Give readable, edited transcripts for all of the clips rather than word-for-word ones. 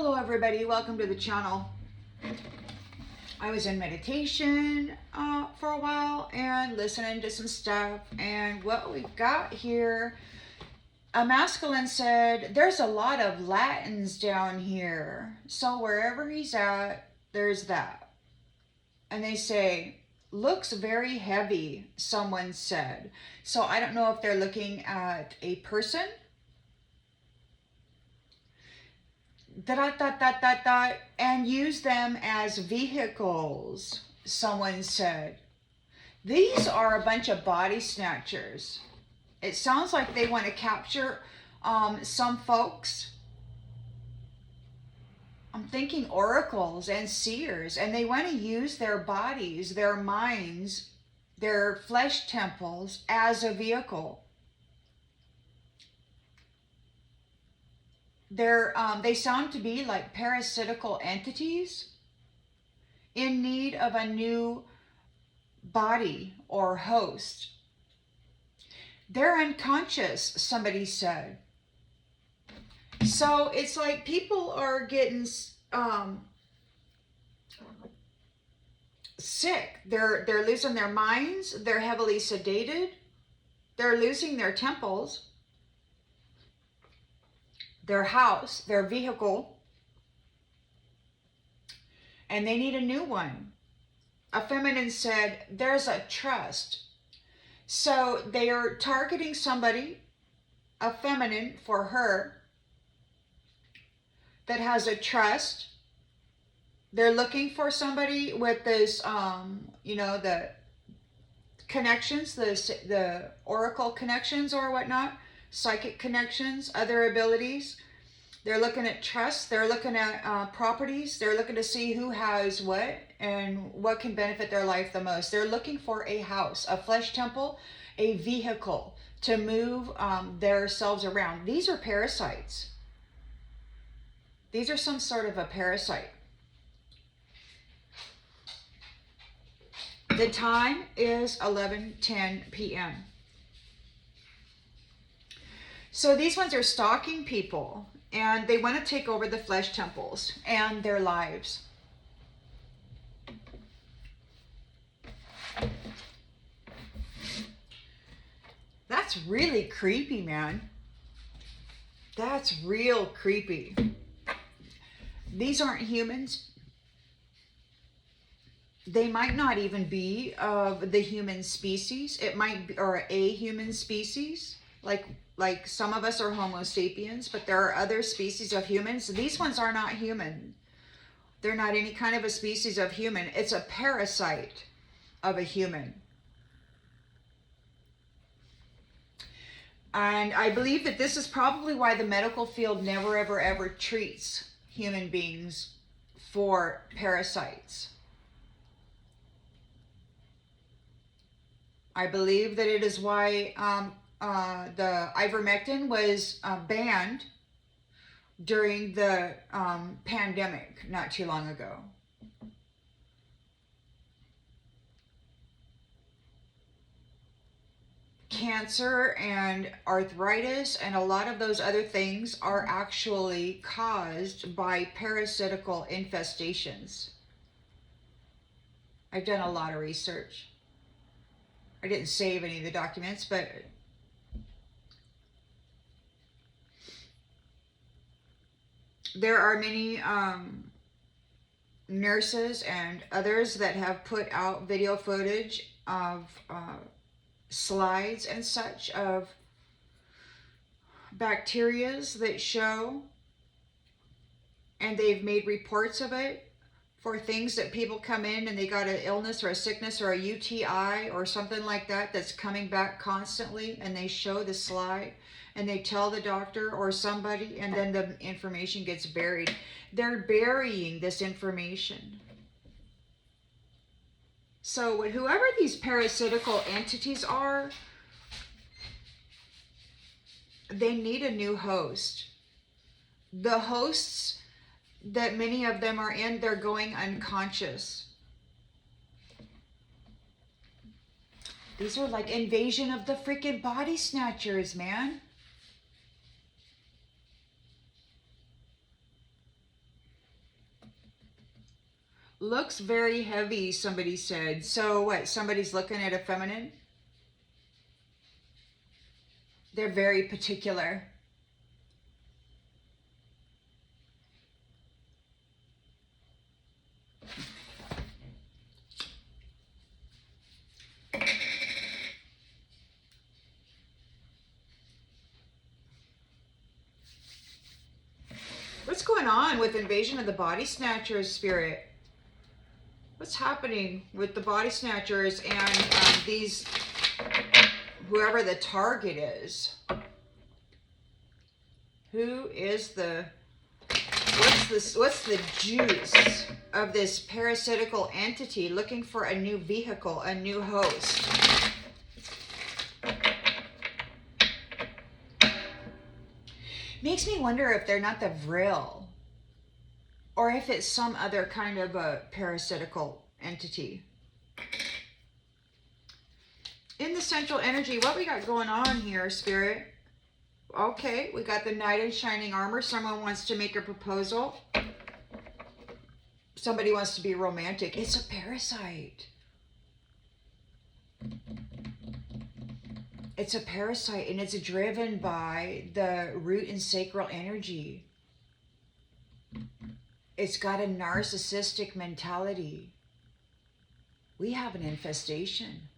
Hello everybody, welcome to the channel. I was in meditation for a while and listening to some stuff, and what we've got here, a masculine said, there's a lot of Latins down here, so wherever he's at, there's that. And they say, looks very heavy, someone said. So I don't know if they're looking at a person, and use them as vehicles, someone said. These are a bunch of body snatchers. It sounds like they want to capture some folks. I'm thinking oracles and seers, and they want to use their bodies, their minds, their flesh temples as a vehicle. They sound to be like parasitical entities in need of a new body or host. They're unconscious, somebody said. So it's like people are getting sick. They're losing their minds. They're heavily sedated. They're losing their temples, their house, their vehicle, and they need a new one. A feminine said, there's a trust. So they are targeting somebody, a feminine for her, that has a trust. They're looking for somebody with this, the connections, the oracle connections or whatnot, psychic connections, other abilities. They're looking at trust. They're looking at properties. They're looking to see who has what and what can benefit their life the most. They're looking for a house, a flesh temple, a vehicle to move themselves around. These are parasites. These are some sort of a parasite. The time is 11:10 p.m. So these ones are stalking people, and they want to take over the flesh temples and their lives. That's really creepy, man. That's real creepy. These aren't humans. They might not even be of the human species. It might be, or a human species, like some of us are Homo sapiens, but there are other species of humans. These ones are not human. They're not any kind of a species of human. It's a parasite of a human. And I believe that this is probably why the medical field never, ever, ever treats human beings for parasites. I believe that it is why the ivermectin was banned during the pandemic not too long ago. Cancer and arthritis and a lot of those other things are actually caused by parasitical infestations. I've done a lot of research. I didn't save any of the documents, but there are many nurses and others that have put out video footage of slides and such of bacterias that show, and they've made reports of it for things that people come in and they got an illness or a sickness or a UTI or something like that that's coming back constantly, and they show the slide and they tell the doctor or somebody, and then the information gets buried. They're burying this information. So whoever these parasitical entities are, they need a new host. The hosts that many of them are in, they're going unconscious. These are like invasion of the freaking body snatchers, man. Looks very heavy, somebody said. So what, somebody's looking at a feminine? They're very particular. What's going on with invasion of the body snatchers, Spirit? What's happening with the body snatchers and these, whoever the target is? Who is the, what's the juice of this parasitical entity looking for a new vehicle, a new host? Makes me wonder if they're not the Vril, or if it's some other kind of a parasitical entity. In the central energy, what we got going on here, Spirit? Okay, we got the knight in shining armor. Someone wants to make a proposal. Somebody wants to be romantic. It's a parasite. It's a parasite, and it's driven by the root and sacral energy. It's got a narcissistic mentality. We have an infestation.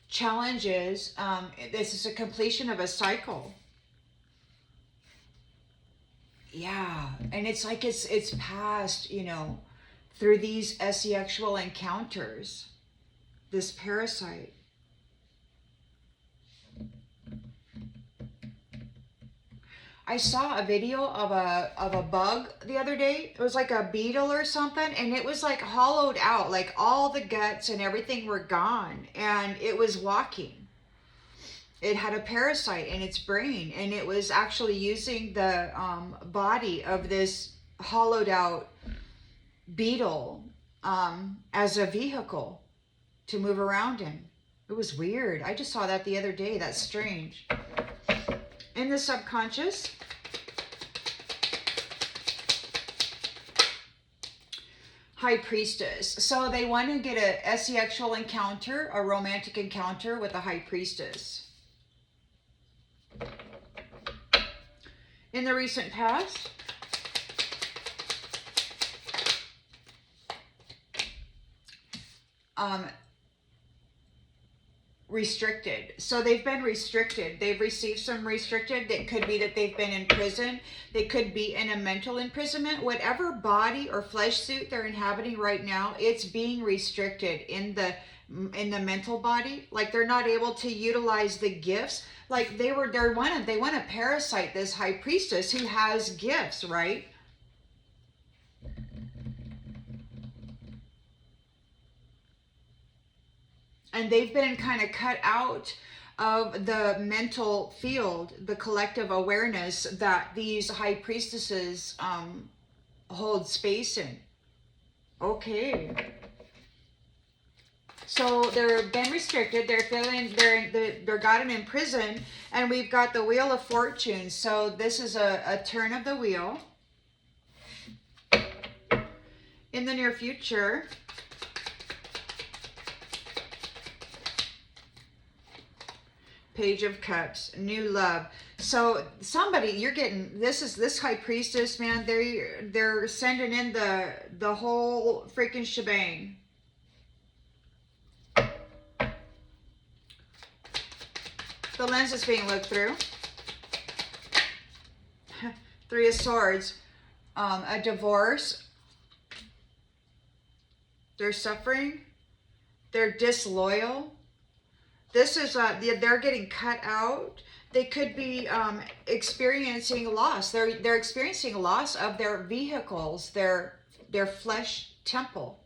Challenges. This is a completion of a cycle. Yeah, and it's like it's past, you know, through these sexual encounters, this parasite. I saw a video of a bug the other day. It was like a beetle or something, and it was like hollowed out, like all the guts and everything were gone, and it was walking. It had a parasite in its brain, and it was actually using the body of this hollowed out beetle as a vehicle to move around in. It was weird. I just saw that the other day. That's strange. In the subconscious, High Priestess. So they want to get a sexual encounter, a romantic encounter with a High Priestess. In the recent past, restricted. So they've been restricted. They've received some restricted. It could be that they've been in prison. They could be in a mental imprisonment. Whatever body or flesh suit they're inhabiting right now, it's being restricted in the mental body. Like they're not able to utilize the gifts. Like they want to parasite this High Priestess who has gifts, right? And they've been kind of cut out of the mental field, the collective awareness that these High Priestesses hold space in. Okay. So they're been restricted. They're feeling they're gotten in prison, and we've got the Wheel of Fortune. So this is a turn of the wheel. In the near future, Page of Cups, new love. So somebody, you're getting this High Priestess, man. They're sending in the whole freaking shebang. The lens is being looked through. Three of Swords, a divorce. They're suffering. They're disloyal. This is they're getting cut out. They could be experiencing loss. They're experiencing loss of their vehicles, their flesh temple.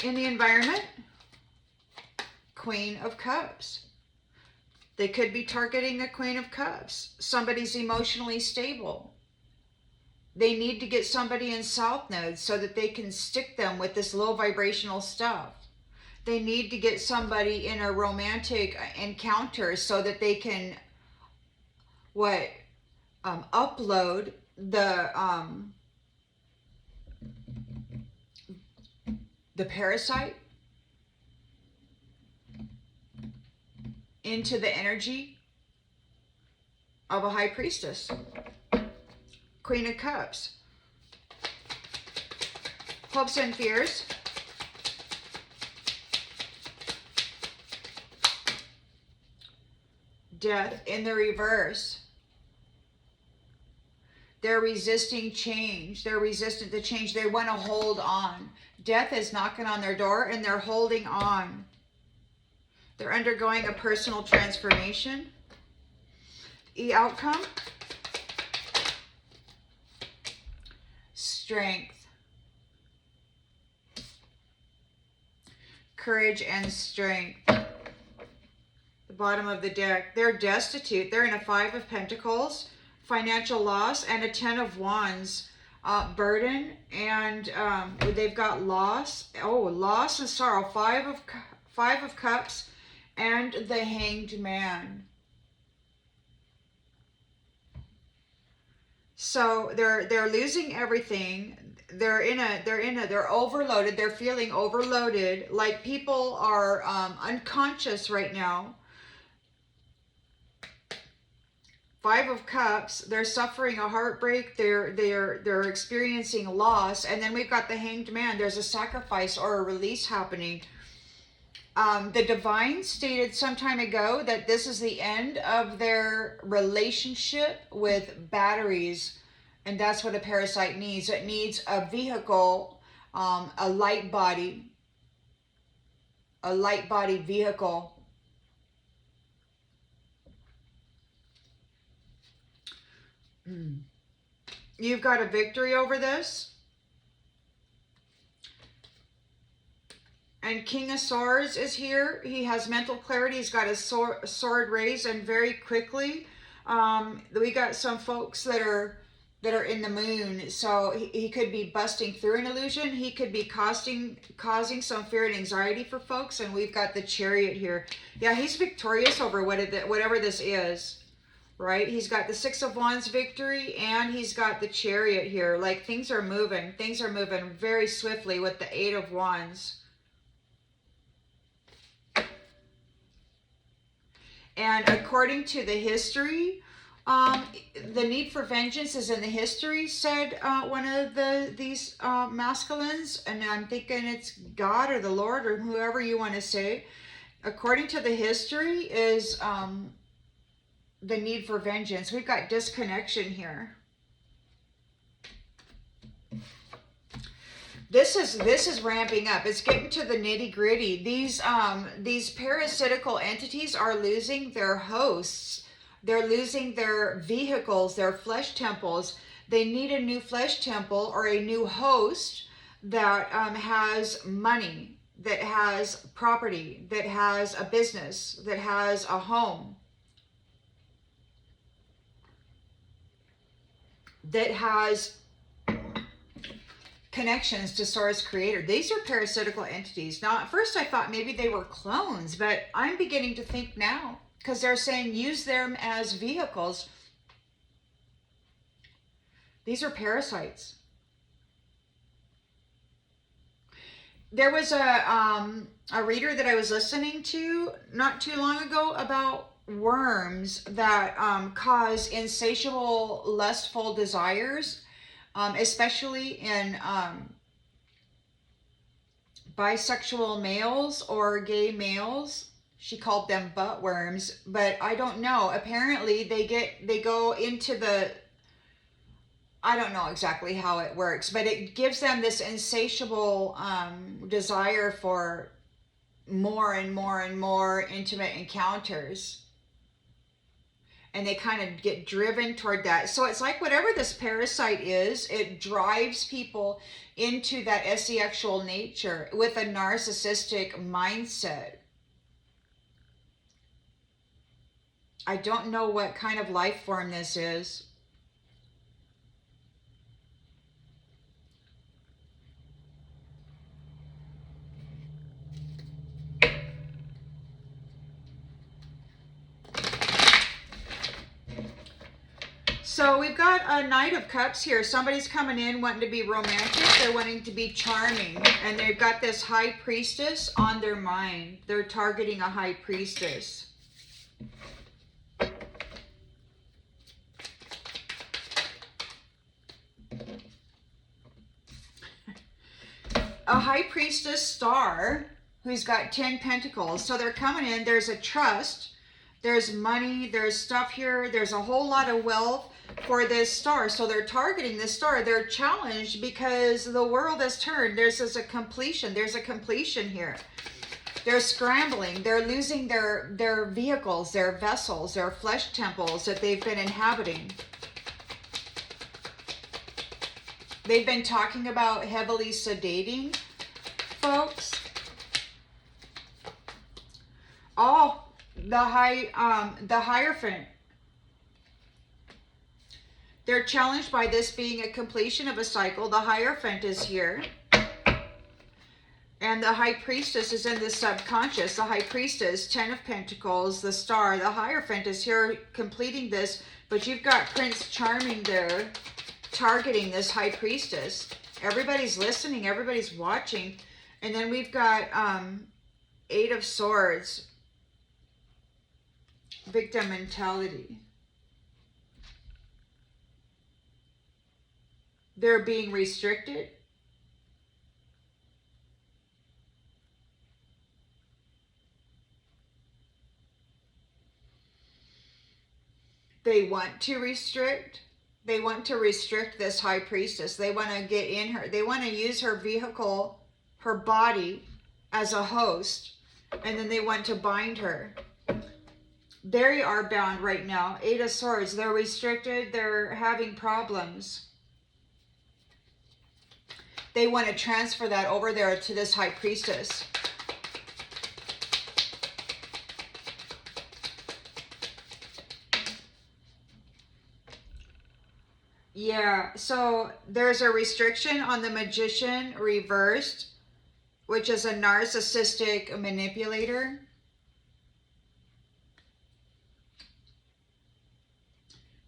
In the environment, Queen of Cups. They could be targeting a Queen of Cups. Somebody's emotionally stable. They need to get somebody in south nodes so that they can stick them with this low vibrational stuff. They need to get somebody in a romantic encounter so that they can upload the parasite into the energy of a high priestess. Queen of Cups. Hopes and fears. Death in the reverse. They're resisting change. They're resistant to change. They want to hold on. Death is knocking on their door and they're holding on. They're undergoing a personal transformation. The outcome? Strength. Courage and strength. The bottom of the deck. They're destitute. They're in a 5 of Pentacles. Financial loss and a 10 of Wands. Burden and they've got loss. Oh, loss and sorrow. 5 of Cups and the Hanged Man. So they're losing everything. They're overloaded. They're feeling overloaded. Like people are unconscious right now. 5 of Cups, they're suffering a heartbreak, they're experiencing loss, and then we've got the Hanged Man. There's a sacrifice or a release happening. The Divine stated some time ago that this is the end of their relationship with batteries, and that's what a parasite needs. It needs a vehicle, a light body vehicle. You've got a victory over this. And King of Swords is here. He has mental clarity. He's got his sword raised, and very quickly. We got some folks that are in the moon. So he could be busting through an illusion. He could be causing some fear and anxiety for folks. And we've got the Chariot here. Yeah, he's victorious over whatever this is. Right? He's got the 6 of Wands victory, and he's got the Chariot here. Like things are moving. Things are moving very swiftly with the 8 of Wands. And according to the history, the need for vengeance is in the history, said one of these masculines. And I'm thinking it's God or the Lord or whoever you want to say. According to the history is... the need for vengeance. We've got disconnection here. This is ramping up. It's getting to the nitty gritty. These parasitical entities are losing their hosts. They're losing their vehicles, their flesh temples. They need a new flesh temple or a new host that has money, that has property, that has a business, that has a home, that has connections to Source Creator. These are parasitical entities. Now, at first I thought maybe they were clones, but I'm beginning to think now, because they're saying use them as vehicles. These are parasites. There was a reader that I was listening to not too long ago about worms that cause insatiable, lustful desires, especially in bisexual males or gay males. She called them butt worms, but I don't know. Apparently they go into the, I don't know exactly how it works, but it gives them this insatiable desire for more and more and more intimate encounters. And they kind of get driven toward that. So it's like whatever this parasite is, it drives people into that asexual nature with a narcissistic mindset. I don't know what kind of life form this is. So we've got a Knight of Cups here. Somebody's coming in wanting to be romantic. They're wanting to be charming. And they've got this High Priestess on their mind. They're targeting a High Priestess. A High Priestess star who's got 10 pentacles. So they're coming in. There's a trust. There's money. There's stuff here. There's a whole lot of wealth for this star. So they're targeting this star. They're challenged because the world has turned. There's a completion. There's a completion here. They're scrambling. They're losing their vehicles, their vessels, their flesh temples that they've been inhabiting. They've been talking about heavily sedating, folks. Oh, the Hierophant. They're challenged by this being a completion of a cycle. The Hierophant is here. And the High Priestess is in the subconscious. The High Priestess, 10 of Pentacles, the Star. The Hierophant is here completing this. But you've got Prince Charming there targeting this High Priestess. Everybody's listening. Everybody's watching. And then we've got 8 of Swords. Victim mentality. They're being restricted. They want to restrict. They want to restrict this High Priestess. They want to get in her. They want to use her vehicle, her body, as a host. And then they want to bind her. They are bound right now. 8 of Swords. They're restricted. They're having problems. They want to transfer that over there to this High Priestess. Yeah, so there's a restriction on the Magician reversed, which is a narcissistic manipulator.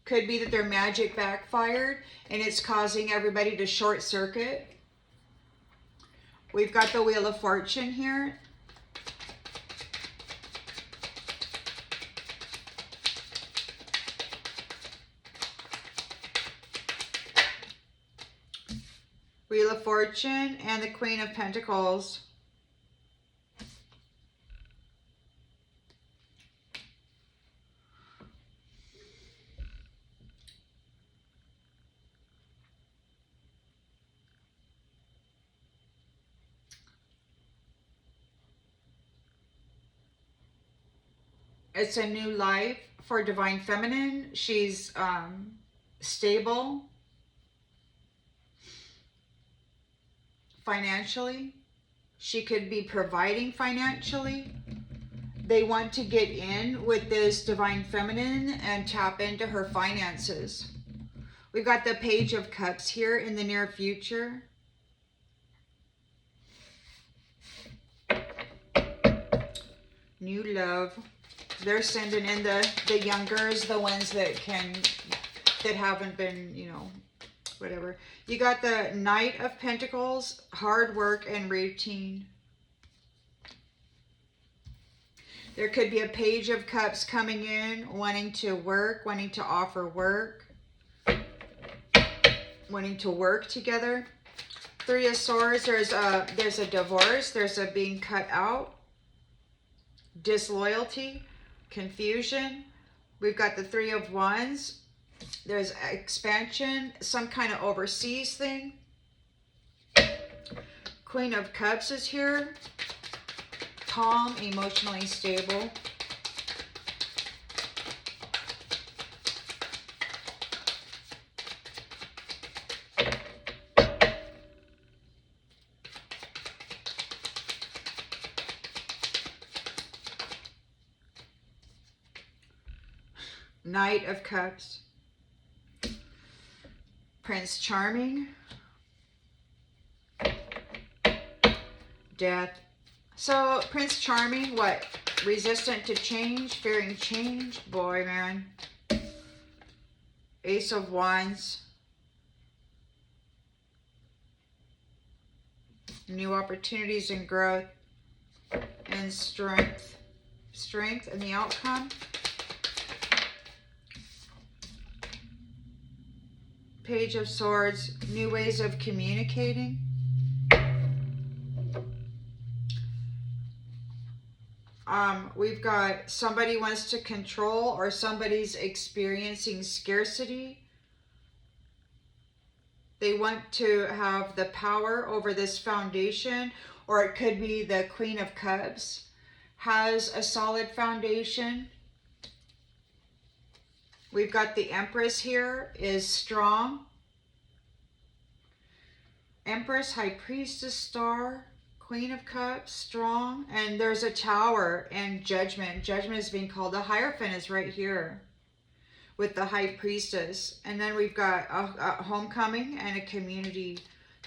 Could be that their magic backfired and it's causing everybody to short circuit. We've got the Wheel of Fortune here. Wheel of Fortune and the Queen of Pentacles. It's a new life for Divine Feminine. She's stable financially. She could be providing financially. They want to get in with this Divine Feminine and tap into her finances. We've got the Page of Cups here in the near future. New love. They're sending in the youngers, the ones that haven't been, you know, whatever. You got the Knight of Pentacles, hard work and routine. There could be a Page of Cups coming in, wanting to work, wanting to offer work, wanting to work together. 3 of Swords, there's a divorce, there's a being cut out, disloyalty, confusion. We've got the 3 of Wands. There's expansion, some kind of overseas thing. Queen of Cups is here. Calm, emotionally stable. Knight of Cups. Prince Charming. Death. So, Prince Charming, what? Resistant to change, fearing change? Boy, man. 8 Ace of Wands. New opportunities and growth and strength. Strength and the outcome. Page of Swords. New ways of communicating. We've got somebody wants to control, or somebody's experiencing scarcity. They want to have the power over this foundation, or it could be the Queen of Cups has a solid foundation. We've got the Empress here is strong. Empress, High Priestess, Star, Queen of Cups, strong. And there's a Tower and Judgment. Judgment is being called. The Hierophant is right here with the High Priestess. And then we've got a homecoming and a community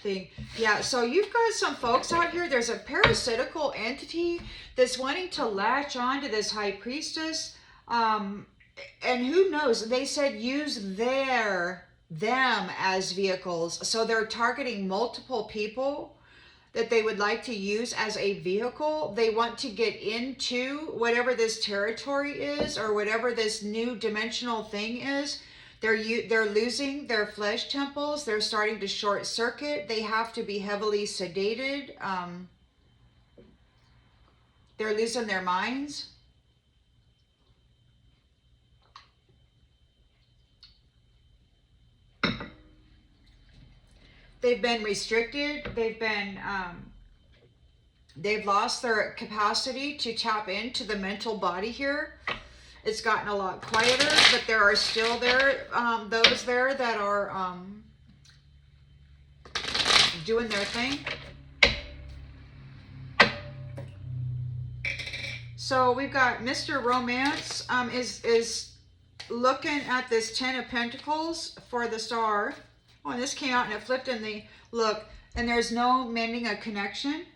thing. Yeah, so you've got some folks out here. There's a parasitical entity that's wanting to latch on to this High Priestess. And who knows? They said use them as vehicles. So they're targeting multiple people that they would like to use as a vehicle. They want to get into whatever this territory is, or whatever this new dimensional thing is. They're losing their flesh temples. They're starting to short circuit. They have to be heavily sedated. They're losing their minds. They've been restricted. They've lost their capacity to tap into the mental body here. It's gotten a lot quieter, but there are still those there that are doing their thing. So we've got Mr. Romance is looking at this Ten of Pentacles for the Star. Oh, and this came out and it flipped in the look, and there's no mending a connection.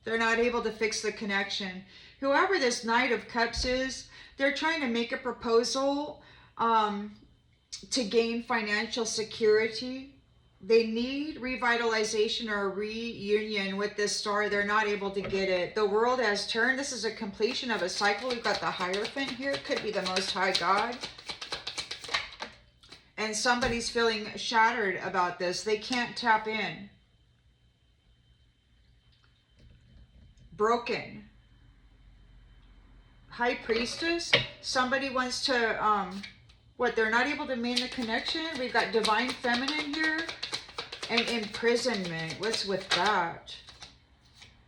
They're not able to fix the connection. Whoever this Knight of Cups is, they're trying to make a proposal to gain financial security. They need revitalization or reunion with this Star. They're not able to get it. The world has turned. This is a completion of a cycle. We've got the Hierophant here. It could be the Most High God. And somebody's feeling shattered about this. They can't tap in. Broken. High Priestess. Somebody wants to, they're not able to maintain the connection. We've got Divine Feminine here. And imprisonment. What's with that?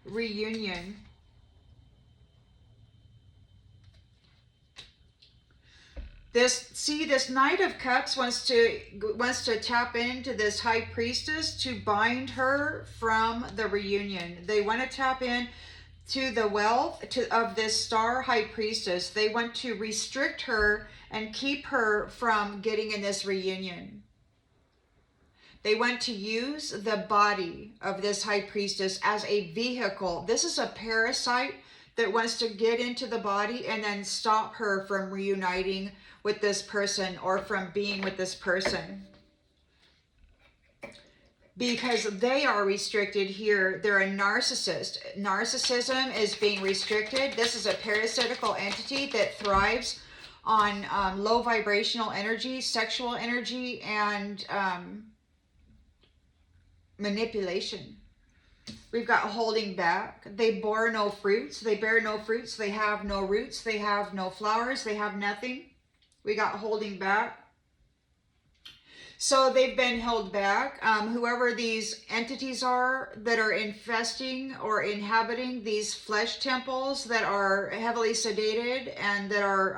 Reunion. This Knight of Cups wants to tap into this High Priestess to bind her from the reunion. They want to tap in to the wealth of this Star High Priestess. They want to restrict her and keep her from getting in this reunion. They want to use the body of this High Priestess as a vehicle. This is a parasite that wants to get into the body and then stop her from reuniting with this person, or from being with this person, because they are restricted here. They're a narcissist. Narcissism is being restricted. This is a parasitical entity that thrives on low vibrational energy, sexual energy, and manipulation. We've got holding back. They bore no fruits. They bear no fruits. They have no roots. They have no flowers. They have nothing. We got holding back. So they've been held back. Whoever these entities are that are infesting or inhabiting these flesh temples that are heavily sedated and that are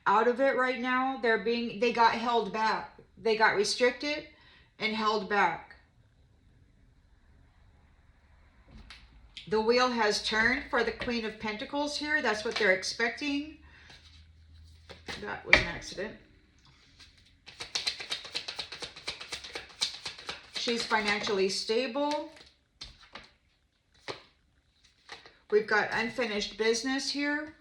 out of it right now, they got held back. They got restricted and held back. The wheel has turned for the Queen of Pentacles here. That's what they're expecting. That was an accident. She's financially stable. We've got unfinished business here.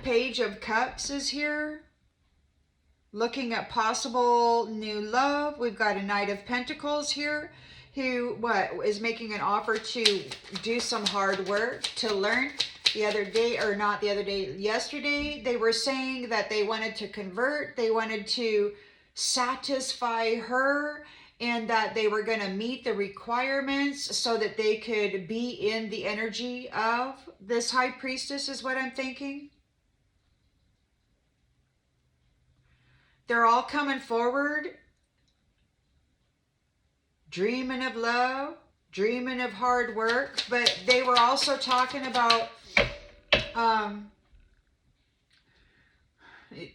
Page of Cups is here. Looking at possible new love. We've got a Knight of Pentacles here, who is making an offer to do some hard work to learn. The other day, or not the other day, yesterday, they were saying that they wanted to convert. They wanted to satisfy her, and that they were going to meet the requirements so that they could be in the energy of this High Priestess, is what I'm thinking. They're all coming forward, dreaming of love, dreaming of hard work, but they were also talking about,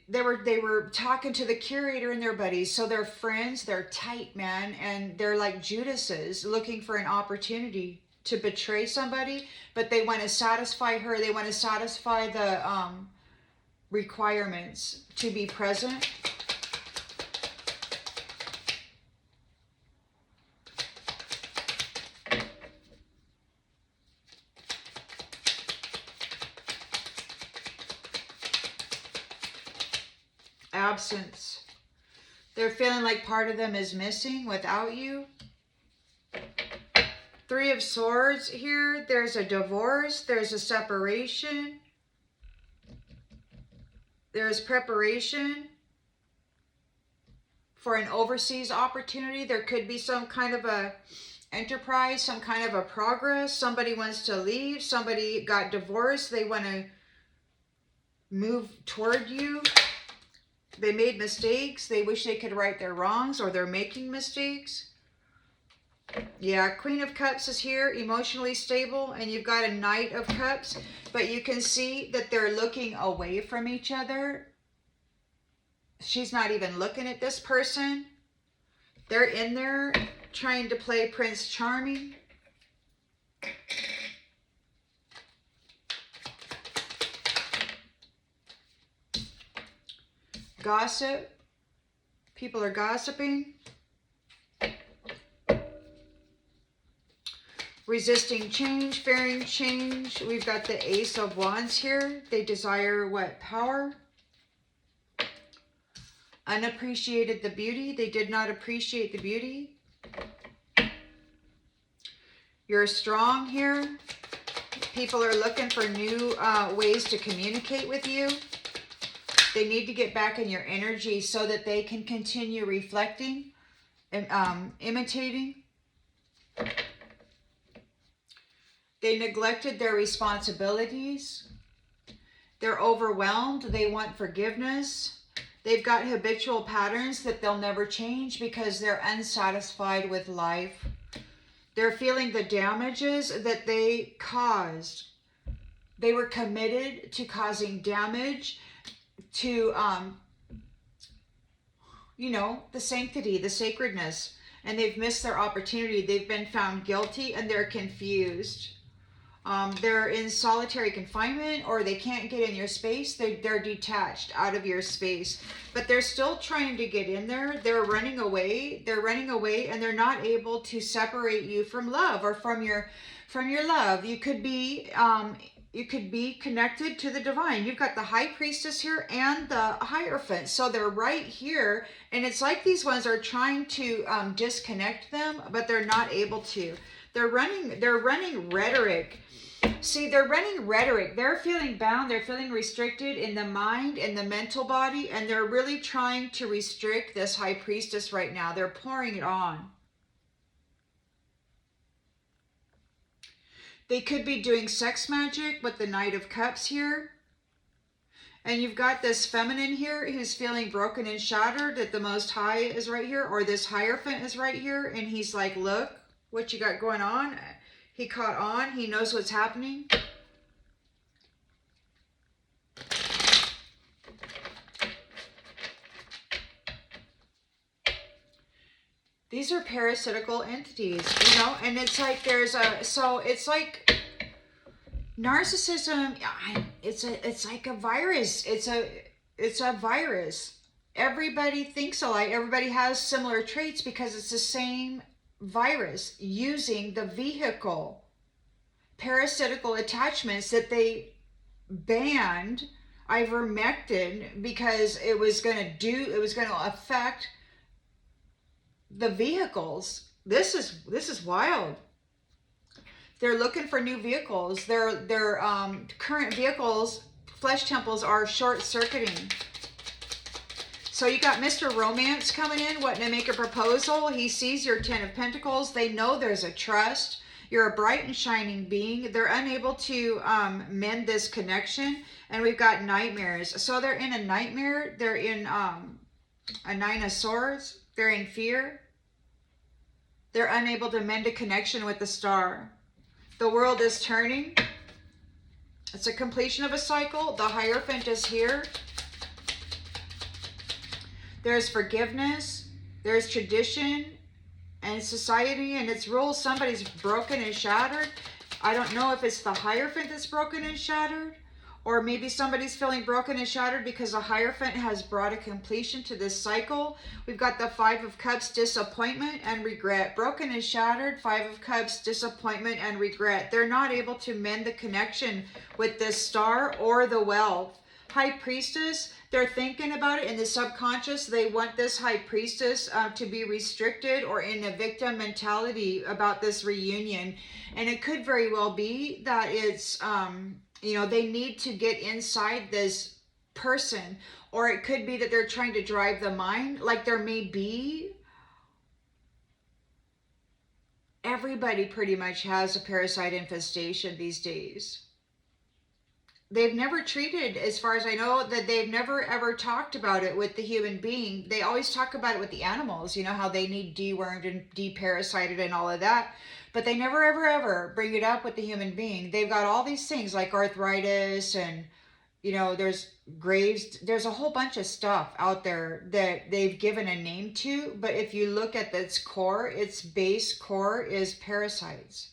they were talking to the curator and their buddies, so they're friends, they're tight, man, and they're like Judases looking for an opportunity to betray somebody, but they want to satisfy her, they want to satisfy the requirements to be present. Absence. They're feeling like part of them is missing without you. Three of Swords here. There's a divorce. There's a separation. There's preparation for an overseas opportunity. There could be some kind of a enterprise, some kind of a progress. Somebody wants to leave. Somebody got divorced. They want to move toward you. They made mistakes. They wish they could right their wrongs, or they're making mistakes. Yeah, Queen of Cups is here, emotionally stable, and you've got a Knight of Cups, but you can see that they're looking away from each other. She's not even looking at this person. They're in there trying to play Prince Charming. Gossip. People are gossiping. Resisting change, fearing change. We've got the Ace of Wands here. They desire what? Power. Unappreciated the beauty. They did not appreciate the beauty. You're strong here. People are looking for new ways to communicate with you. They need to get back in your energy so that they can continue reflecting and imitating. They neglected their responsibilities. They're overwhelmed. They want forgiveness. They've got habitual patterns that they'll never change because they're unsatisfied with life. They're feeling the damages that they caused. They were committed to causing damage to, you know, the sanctity, the sacredness, and they've missed their opportunity. They've been found guilty and they're confused. They're in solitary confinement, or they can't get in your space. They're detached out of your space, but they're still trying to get in there. They're running away. They're running away, and they're not able to separate you from love, or from your love. You could be connected to the divine. You've got the High Priestess here and the Hierophant, so they're right here, and it's like these ones are trying to disconnect them, but they're not able to. They're running rhetoric. See, they're running rhetoric. They're feeling bound. They're feeling restricted in the mind and the mental body, and they're really trying to restrict this High Priestess right now. They're pouring it on. They could be doing sex magic with the Knight of Cups here. And you've got this feminine here who's feeling broken and shattered, that the Most High is right here, or this Hierophant is right here, and he's like, look what you got going on. He caught on. He knows what's happening. These are parasitical entities, you know, and it's like so it's like narcissism. It's like a virus. It's a virus. Everybody thinks alike. Everybody has similar traits because it's the same virus using the vehicle. Parasitical attachments that they banned ivermectin because it was going to affect the vehicles. This is wild. They're looking for new vehicles. Their current vehicles, flesh temples, are short-circuiting. So you got Mr. Romance coming in, wanting to make a proposal. He sees your Ten of Pentacles. They know there's a trust. You're a bright and shining being. They're unable to mend this connection. And we've got nightmares. So they're in a nightmare. They're in a Nine of Swords. They're in fear. They're unable to mend a connection with the star. The world is turning. It's a completion of a cycle. The Hierophant is here. There's forgiveness. There's tradition and society and its rules. Somebody's broken and shattered. I don't know if it's the Hierophant that's broken and shattered, or maybe somebody's feeling broken and shattered because the Hierophant has brought a completion to this cycle. We've got the Five of Cups, disappointment and regret. Broken and shattered, Five of Cups, disappointment and regret. They're not able to mend the connection with this star or the wealth. High Priestess, they're thinking about it in the subconscious. They want this High Priestess to be restricted or in a victim mentality about this reunion. And it could very well be that it's, you know, they need to get inside this person. Or it could be that they're trying to drive the mind. Like there may be, everybody pretty much has a parasite infestation these days. They've never treated, as far as I know, that they've never ever talked about it with the human being. They always talk about it with the animals, you know, how they need dewormed and deparasited and all of that. But they never ever bring it up with the human being. They've got all these things like arthritis and, you know, there's Graves. There's a whole bunch of stuff out there that they've given a name to. But if you look at its core, its base core is parasites.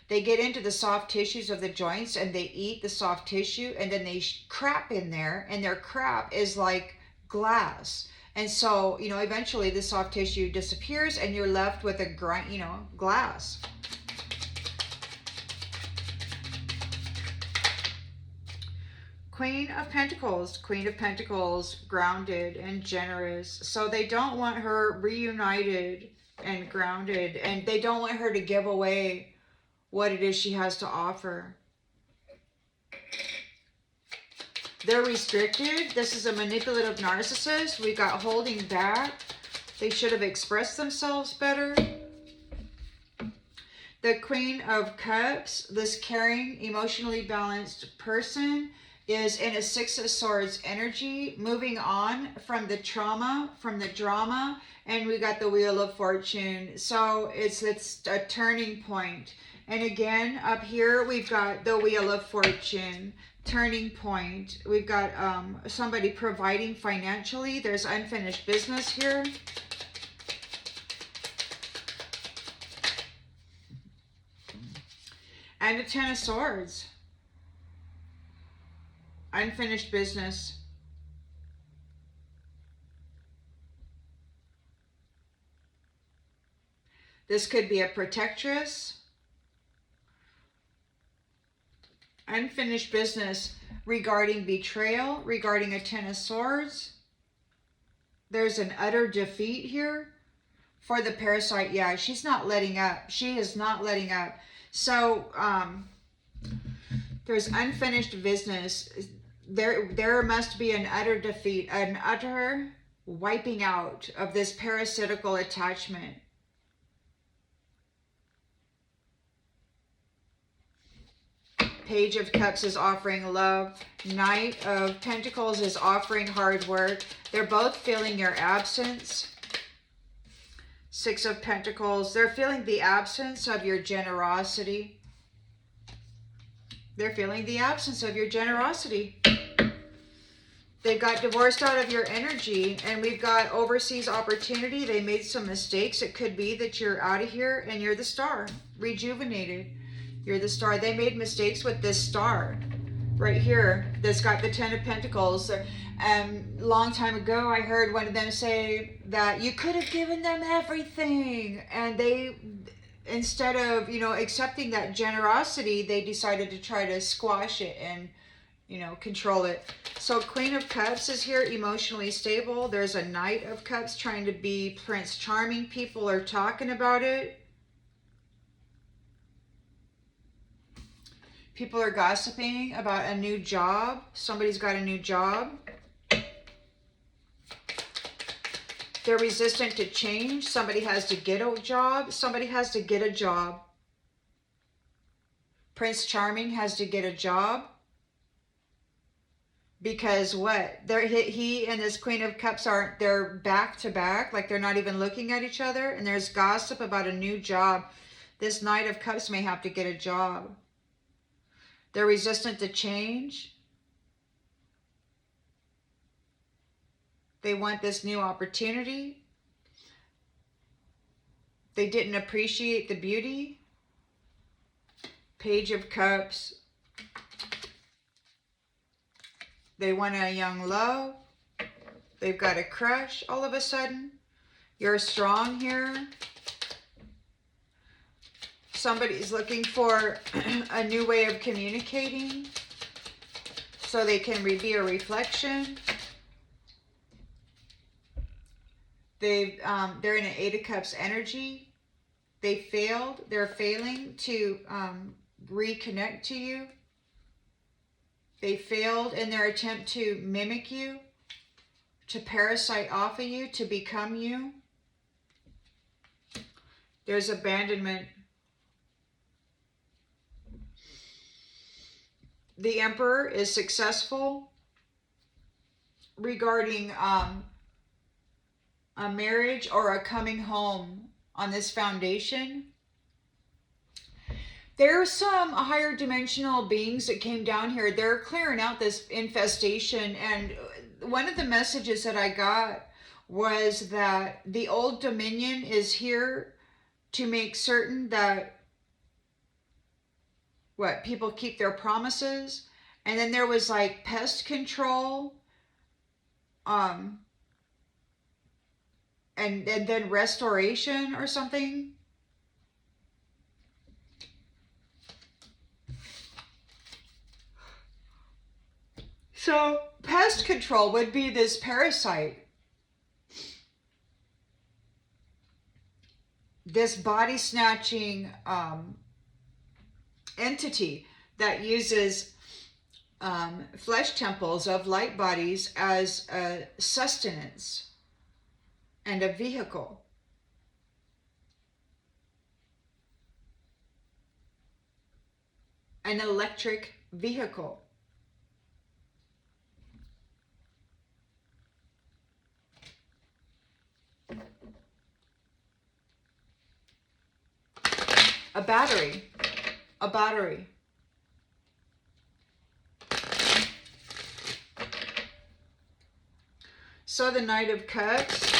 They get into the soft tissues of the joints and they eat the soft tissue and then they crap in there, and their crap is like glass. And so, you know, eventually the soft tissue disappears and you're left with a grind, you know, glass. Queen of Pentacles, grounded and generous. So they don't want her reunited and grounded, and they don't want her to give away what it is she has to offer. They're restricted. This is a manipulative narcissist. We got holding back. They should have expressed themselves better. The Queen of Cups, this caring, emotionally balanced person, is in a Six of Swords energy, moving on from the trauma, from the drama, and we got the Wheel of Fortune. So it's a turning point. And again, up here, we've got the Wheel of Fortune, turning point. We've got somebody providing financially. There's unfinished business here. And a Ten of Swords. Unfinished business. This could be a protectress. Unfinished business regarding betrayal, regarding a Ten of Swords. There's an utter defeat here for the parasite. Yeah, she's not letting up. She is not letting up. So there's unfinished business. There must be an utter defeat, an utter wiping out of this parasitical attachment. Page of Cups is offering love. Knight of Pentacles is offering hard work. They're both feeling your absence. Six of Pentacles, they're feeling the absence of your generosity. They're feeling the absence of your generosity. They got divorced out of your energy, and we've got overseas opportunity. They made some mistakes. It could be that you're out of here and you're the star, rejuvenated. You're the star. They made mistakes with this star right here that's got the Ten of Pentacles. Long time ago, I heard one of them say that you could have given them everything. And they, instead of, you know, accepting that generosity, they decided to try to squash it and you know, control it. So Queen of Cups is here, emotionally stable. There's a Knight of Cups trying to be Prince Charming. People are talking about it. People are gossiping about a new job. Somebody's got a new job. They're resistant to change. Somebody has to get a job. Somebody has to get a job. Prince Charming has to get a job. Because what? He and this Queen of Cups they're back to back. Like they're not even looking at each other. And there's gossip about a new job. This Knight of Cups may have to get a job. They're resistant to change. They want this new opportunity. They didn't appreciate the beauty. Page of Cups. They want a young love. They've got a crush all of a sudden. You're strong here. Somebody's looking for a new way of communicating so they can be a reflection. They're in an Eight of Cups energy. They failed. They're failing to reconnect to you. They failed in their attempt to mimic you, to parasite off of you, to become you. There's abandonment. The Emperor is successful regarding a marriage or a coming home on this foundation. There's some higher dimensional beings that came down here. They're clearing out this infestation. And one of the messages that I got was that the old dominion is here to make certain that people keep their promises. And then there was like pest control, and then restoration or something. So pest control would be this parasite, this body snatching entity that uses flesh temples of light bodies as a sustenance and a vehicle. An electric vehicle. A battery. A battery. So the Knight of Cups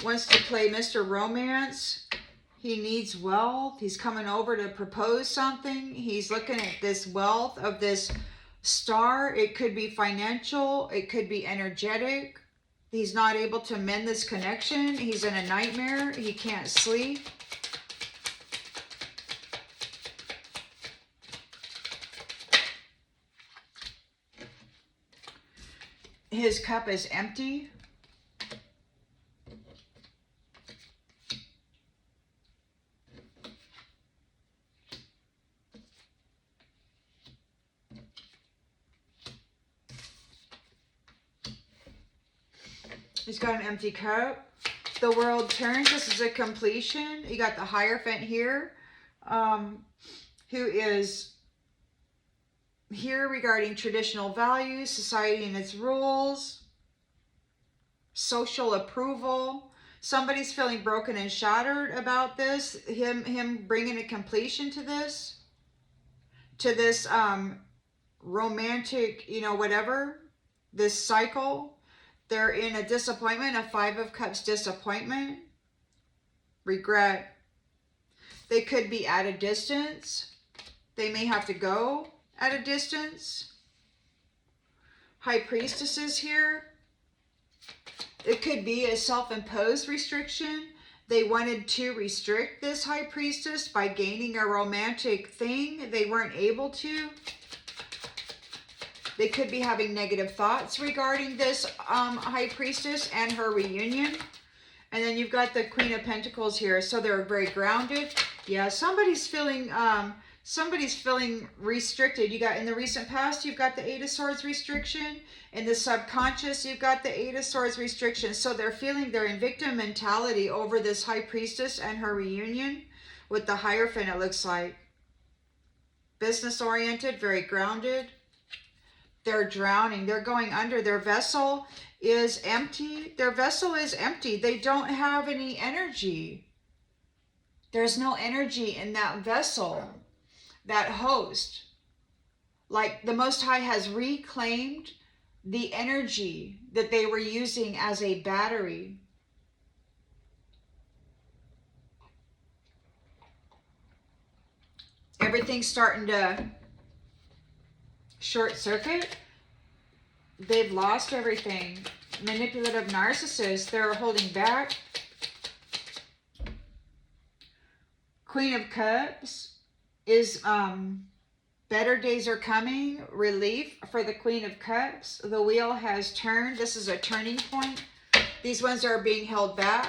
wants to play Mr. Romance. He needs wealth. He's coming over to propose something. He's looking at this wealth of this star. It could be financial. It could be energetic. He's not able to mend this connection. He's in a nightmare. He can't sleep. His cup is empty. He's got an empty cup. The world turns. This is a completion. You got the Hierophant here, who is here regarding traditional values, society and its rules, social approval. Somebody's feeling broken and shattered about this. Him bringing a completion to this romantic, whatever, this cycle. They're in a disappointment, a Five of Cups disappointment, regret. They could be at a distance. They may have to go at a distance. High Priestesses here. It could be a self-imposed restriction. They wanted to restrict this High Priestess by gaining a romantic thing. They weren't able to. They could be having negative thoughts regarding this High Priestess and her reunion. And then you've got the Queen of Pentacles here. So they're very grounded. Yeah, somebody's feeling restricted. You got in the recent past, you've got the Eight of Swords restriction. In the subconscious, you've got the Eight of Swords restriction. So they're feeling they're in victim mentality over this High Priestess and her reunion with the Hierophant, it looks like. Business oriented, very grounded. They're drowning. They're going under. Their vessel is empty. Their vessel is empty. They don't have any energy. There's no energy in that vessel, that host. Like the Most High has reclaimed the energy that they were using as a battery. Everything's starting to short circuit. They've lost everything. Manipulative narcissists, they're holding back. Queen of Cups is better days are coming. Relief for the Queen of Cups. The wheel has turned. This is a turning point. These ones are being held back.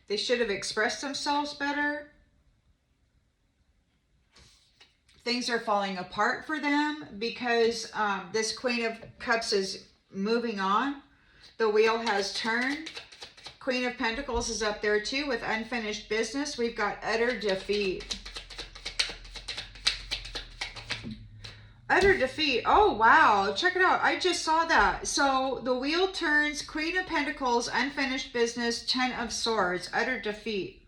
They should have expressed themselves better. Things are falling apart for them because this Queen of Cups is moving on. The wheel has turned. Queen of Pentacles is up there too with unfinished business. We've got utter defeat. Utter defeat. Oh, wow. Check it out. I just saw that. So the wheel turns. Queen of Pentacles, unfinished business, Ten of Swords, utter defeat.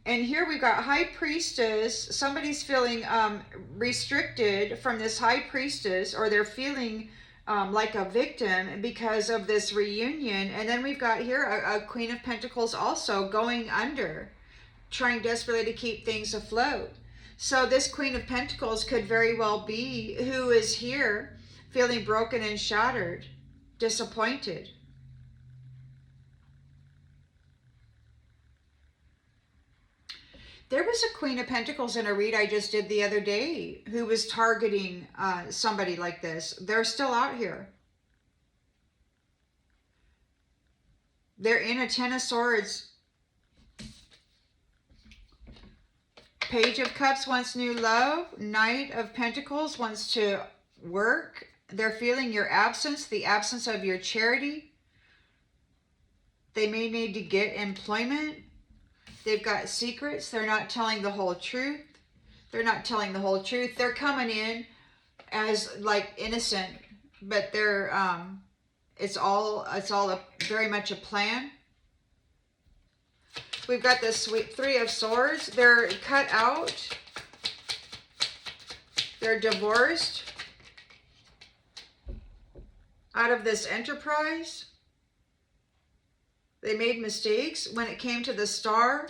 And here we've got High Priestess. Somebody's feeling restricted from this High Priestess, or they're feeling like a victim because of this reunion. And then we've got here a Queen of Pentacles also going under, trying desperately to keep things afloat. So this Queen of Pentacles could very well be who is here feeling broken and shattered, disappointed. There was a Queen of Pentacles in a read I just did the other day who was targeting somebody like this. They're still out here. They're in a Ten of Swords. Page of Cups wants new love. Knight of Pentacles wants to work. They're feeling your absence, the absence of your charity. They may need to get employment. They've got secrets. They're not telling the whole truth. They're not telling the whole truth. They're coming in as like innocent, but they're it's all very much a plan. We've got the sweet Three of Swords. They're cut out. They're divorced out of this enterprise. They made mistakes when it came to the Star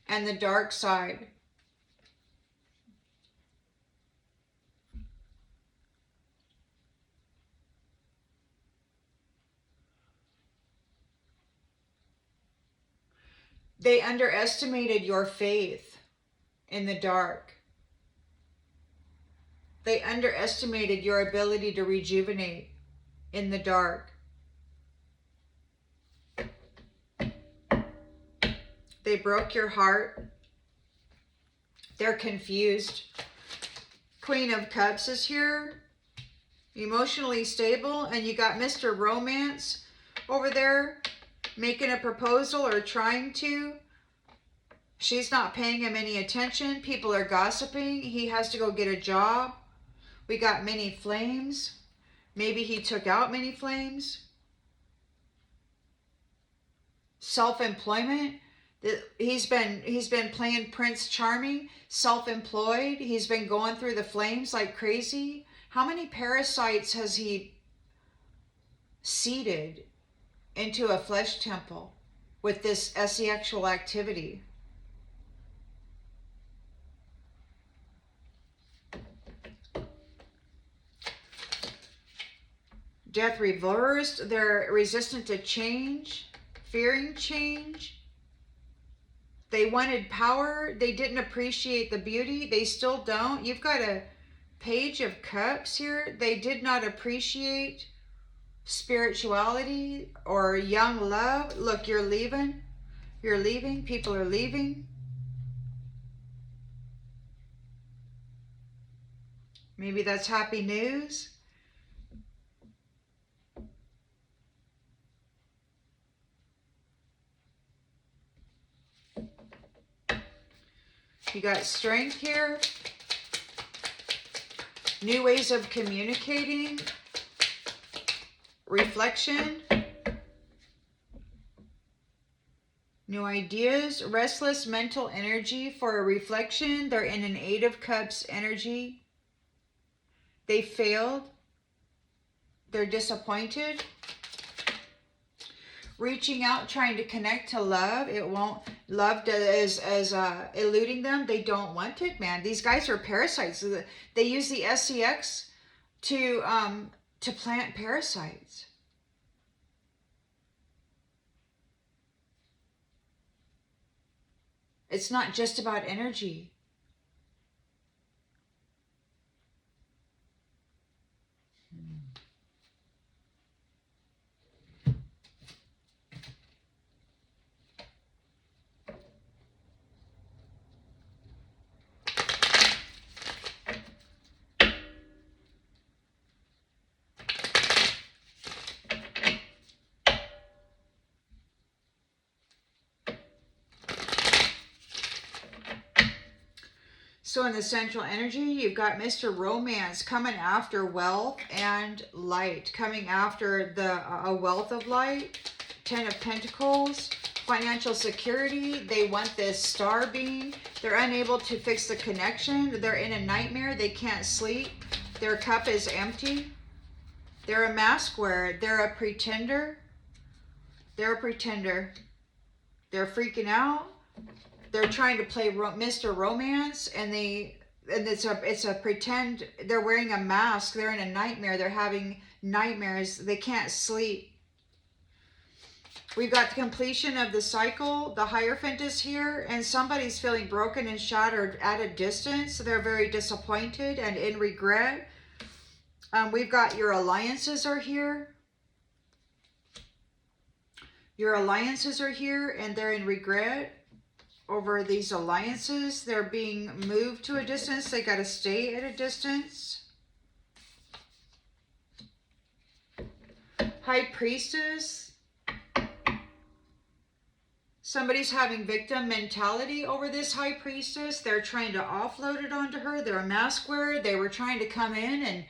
and the dark side. They underestimated your faith in the dark. They underestimated your ability to rejuvenate in the dark. They broke your heart. They're confused. Queen of Cups is here. Emotionally stable. And you got Mr. Romance over there making a proposal or trying to. She's not paying him any attention. People are gossiping. He has to go get a job. We got many flames. Maybe he took out many flames. Self-employment. He's been playing Prince Charming, self-employed. He's been going through the flames like crazy. How many parasites has he seeded into a flesh temple with this sexual activity? Death reversed. They're resistant to change, fearing change. They wanted power. They didn't appreciate the beauty. They still don't. You've got a Page of Cups here. They did not appreciate spirituality or young love. Look, you're leaving. You're leaving. People are leaving. Maybe that's happy news. You got strength here. New ways of communicating. Reflection. New ideas. Restless mental energy for a reflection. They're in an Eight of Cups energy. They failed. They're disappointed. Reaching out, trying to connect to love. It won't. Love is eluding them. They don't want it, man. These guys are parasites. They use the SCX to plant parasites. It's not just about energy. So in the central energy, you've got Mr. Romance coming after wealth and light, coming after a wealth of light. Ten of Pentacles, financial security. They want this star being. They're unable to fix the connection. They're in a nightmare. They can't sleep. Their cup is empty. They're a mask wearer. They're a pretender. They're a pretender. They're freaking out. They're trying to play Mr. Romance, and it's a pretend. They're wearing a mask. They're in a nightmare. They're having nightmares. They can't sleep. We've got the completion of the cycle. The Hierophant is here, and somebody's feeling broken and shattered at a distance. They're very disappointed and in regret. We've got your alliances are here. Your alliances are here, and they're in regret over these alliances. They're being moved to a distance. They got to stay at a distance. High Priestess. Somebody's having victim mentality over this High Priestess. They're trying to offload it onto her. They're a mask wearer. They were trying to come in and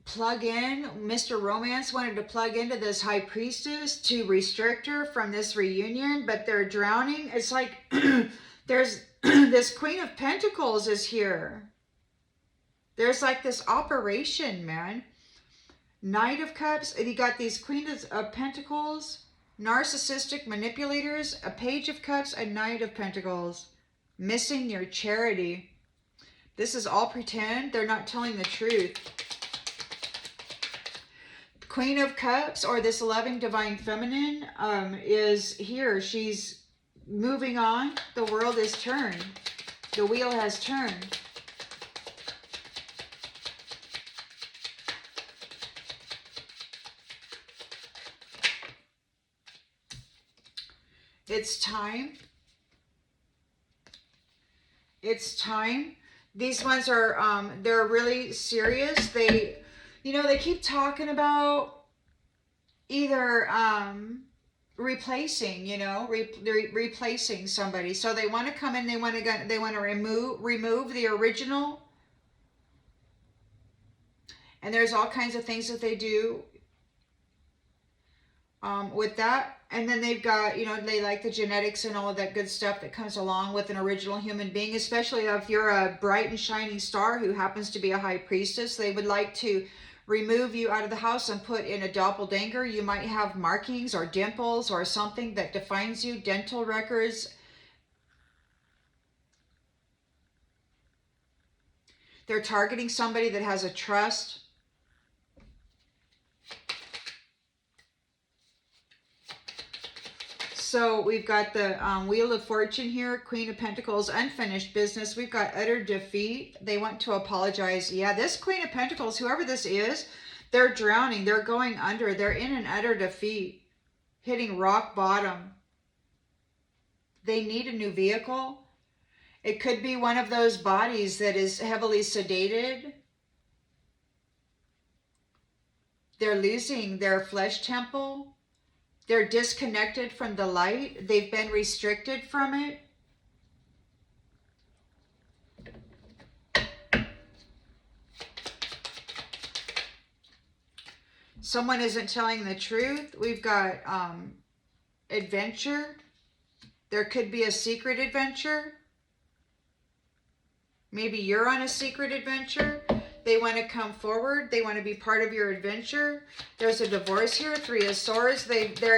plug in. Mr. Romance wanted to plug into this High Priestess to restrict her from this reunion, but they're drowning. It's like there's this Queen of Pentacles is here. There's like this operation, man. Knight of Cups. You got these Queens of Pentacles, narcissistic manipulators, a Page of Cups, a Knight of Pentacles. Missing your charity. This is all pretend. They're not telling the truth. Queen of Cups, or this loving divine feminine, is here. She's moving on. The world is turned. The wheel has turned. It's time. It's time. These ones are, they're really serious. They keep talking about either replacing, replacing somebody. So they want to come in, they want to remove the original. And there's all kinds of things that they do with that. And then they've got, they like the genetics and all of that good stuff that comes along with an original human being, especially if you're a bright and shining star who happens to be a High Priestess. They would like to remove you out of the house and put in a doppelganger. You might have markings or dimples or something that defines you, dental records. They're targeting somebody that has a trust. So we've got the Wheel of Fortune here, Queen of Pentacles, unfinished business. We've got utter defeat. They want to apologize. Yeah, this Queen of Pentacles, whoever this is, they're drowning. They're going under. They're in an utter defeat, hitting rock bottom. They need a new vehicle. It could be one of those bodies that is heavily sedated. They're losing their flesh temple. They're disconnected from the light. They've been restricted from it. Someone isn't telling the truth. We've got adventure. There could be a secret adventure. Maybe you're on a secret adventure. They want to come forward. They want to be part of your adventure. There's a divorce here. Three of Swords. They're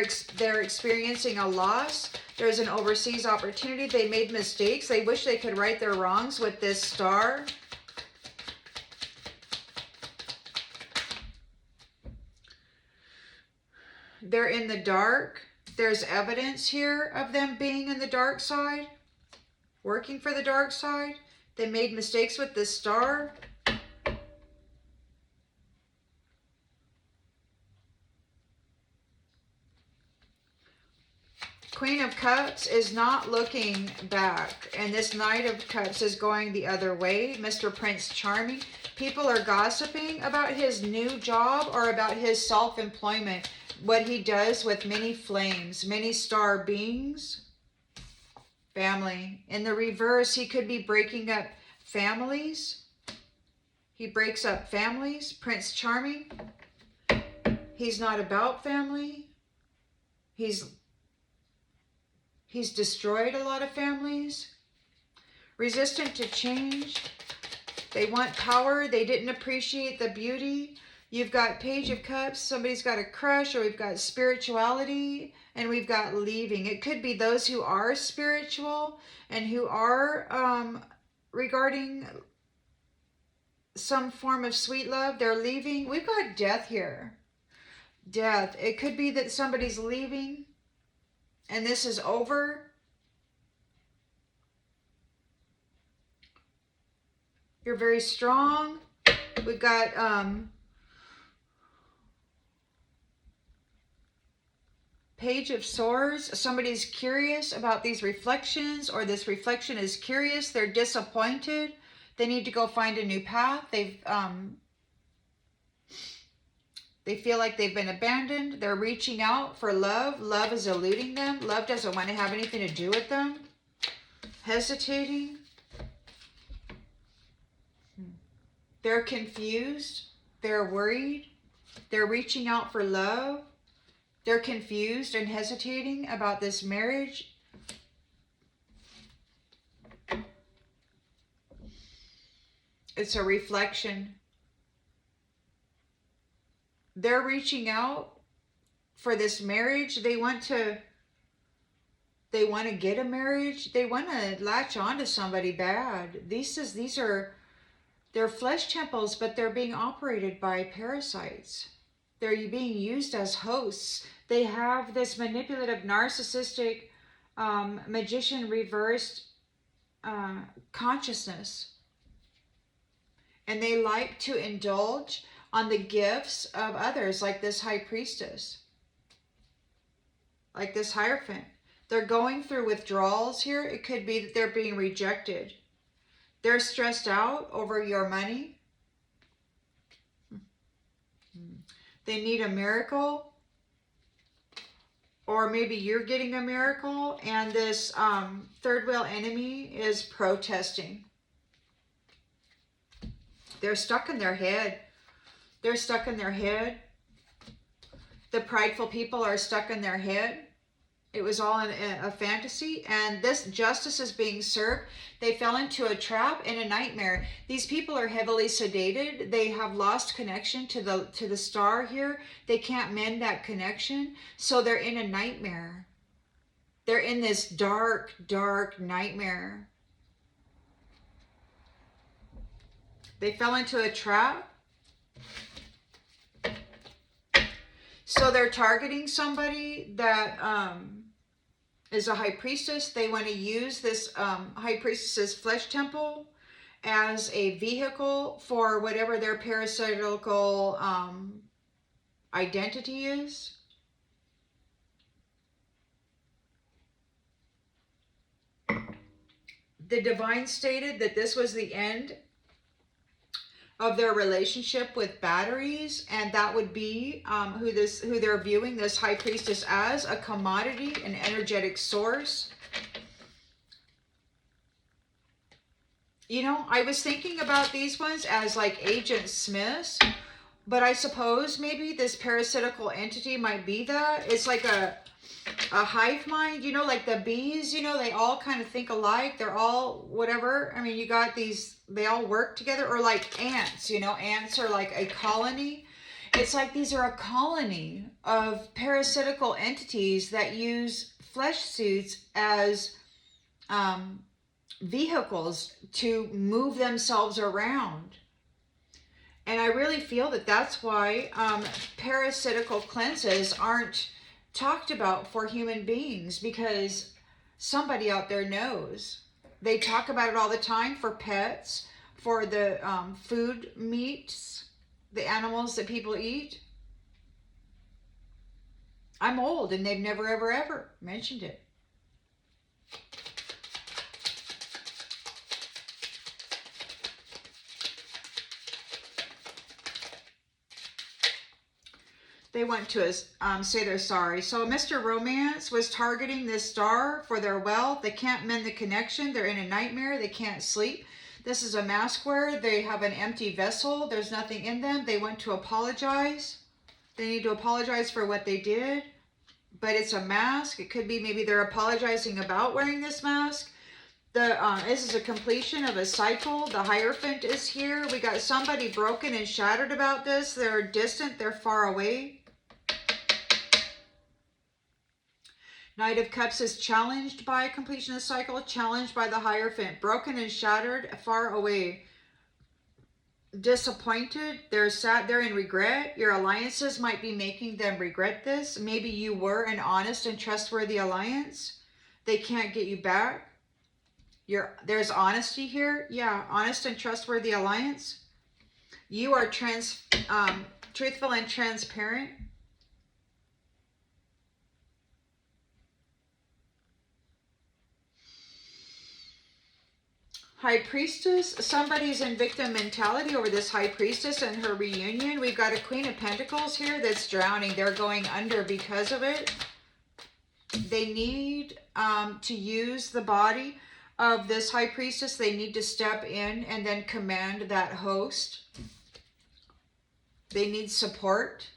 experiencing a loss. There's an overseas opportunity. They made mistakes. They wish they could right their wrongs with this Star. They're in the dark. There's evidence here of them being in the dark side, working for the dark side. They made mistakes with this Star. Queen of Cups is not looking back, and this Knight of Cups is going the other way. Mr. Prince Charming. People are gossiping about his new job or about his self-employment, what he does with many flames, many star beings. Family. In the reverse, he could be breaking up families. He breaks up families. Prince Charming. He's not about family. He's destroyed a lot of families. Resistant to change. They want power. They didn't appreciate the beauty. You've got Page of Cups. Somebody's got a crush, or we've got spirituality, and we've got leaving. It could be those who are spiritual and who are regarding some form of sweet love. They're leaving. We've got death here. Death. It could be that somebody's leaving and this is over. You're very strong. We've got Page of Swords. Somebody's curious about these reflections, or this reflection is curious. They're disappointed. They need to go find a new path. They feel like they've been abandoned. They're reaching out for love. Love is eluding them. Love doesn't want to have anything to do with them. Hesitating. They're confused. They're worried. They're reaching out for love. They're confused and hesitating about this marriage. It's a reflection. They're reaching out for this marriage. They want to get a marriage. They want to latch on to somebody bad. These are their flesh temples, but they're being operated by parasites. They're being used as hosts. They have this manipulative, narcissistic, magician reversed consciousness. And they like to indulge on the gifts of others, like this high priestess, like this Hierophant. They're going through withdrawals here. It could be that they're being rejected. They're stressed out over your money. They need a miracle. Or maybe you're getting a miracle, and this third wheel enemy is protesting. They're stuck in their head. They're stuck in their head. The prideful people are stuck in their head. It was all a fantasy, and this justice is being served. They fell into a trap and a nightmare. These people are heavily sedated. They have lost connection to the star here. They can't mend that connection, so they're in a nightmare. They're in this dark, dark nightmare. They fell into a trap. So they're targeting somebody that is a high priestess. They want to use this high priestess's flesh temple as a vehicle for whatever their parasitical identity is. The divine stated that this was the end of their relationship with batteries, and that would be who they're viewing this high priestess as, a commodity, an energetic source. You know, I was thinking about these ones as like Agent Smiths, but I suppose maybe this parasitical entity might be that. It's like a hive mind, you know, like the bees, you know, they all kind of think alike. They're all whatever. I mean, you got these, they all work together. Or like ants, you know, ants are like a colony. It's like these are a colony of parasitical entities that use flesh suits as vehicles to move themselves around. And I really feel that that's why parasitical cleanses aren't talked about for human beings, because somebody out there knows. They talk about it all the time for pets, for the food meats, the animals that people eat. I'm old and they've never ever mentioned it. They want to say they're sorry. So Mr. Romance was targeting this star for their wealth. They can't mend the connection. They're in a nightmare. They can't sleep. This is a mask wearer. They have an empty vessel. There's nothing in them. They want to apologize. They need to apologize for what they did. But it's a mask. It could be maybe they're apologizing about wearing this mask. This is a completion of a cycle. The Hierophant is here. We got somebody broken and shattered about this. They're distant. They're far away. Knight of Cups is challenged by completion of the cycle, challenged by the Hierophant, broken and shattered, far away. Disappointed, they're sad, they're in regret. Your alliances might be making them regret this. Maybe you were an honest and trustworthy alliance. They can't get you back. There's honesty here. Yeah, honest and trustworthy alliance. You are truthful and transparent. High Priestess, somebody's in victim mentality over this High Priestess and her reunion. We've got a Queen of Pentacles here that's drowning. They're going under because of it. They need to use the body of this High Priestess. They need to step in and then command that host. They need support.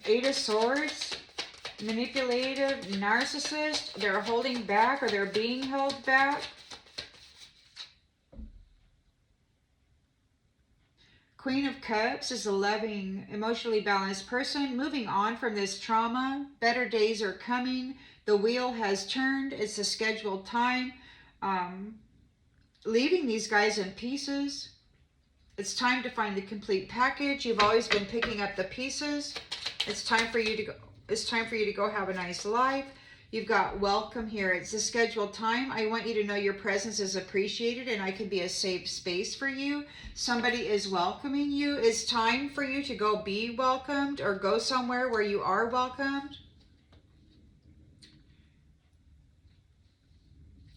Eight of Swords. Manipulative, narcissist, they're holding back or they're being held back. Queen of Cups is a loving, emotionally balanced person moving on from this trauma. Better days are coming. The wheel has turned. It's a scheduled time. Leaving these guys in pieces. It's time to find the complete package. You've always been picking up the pieces. It's time for you to go. It's time for you to go have a nice life. You've got welcome here. It's a scheduled time. I want you to know your presence is appreciated and I can be a safe space for you. Somebody is welcoming you. It's time for you to go be welcomed or go somewhere where you are welcomed.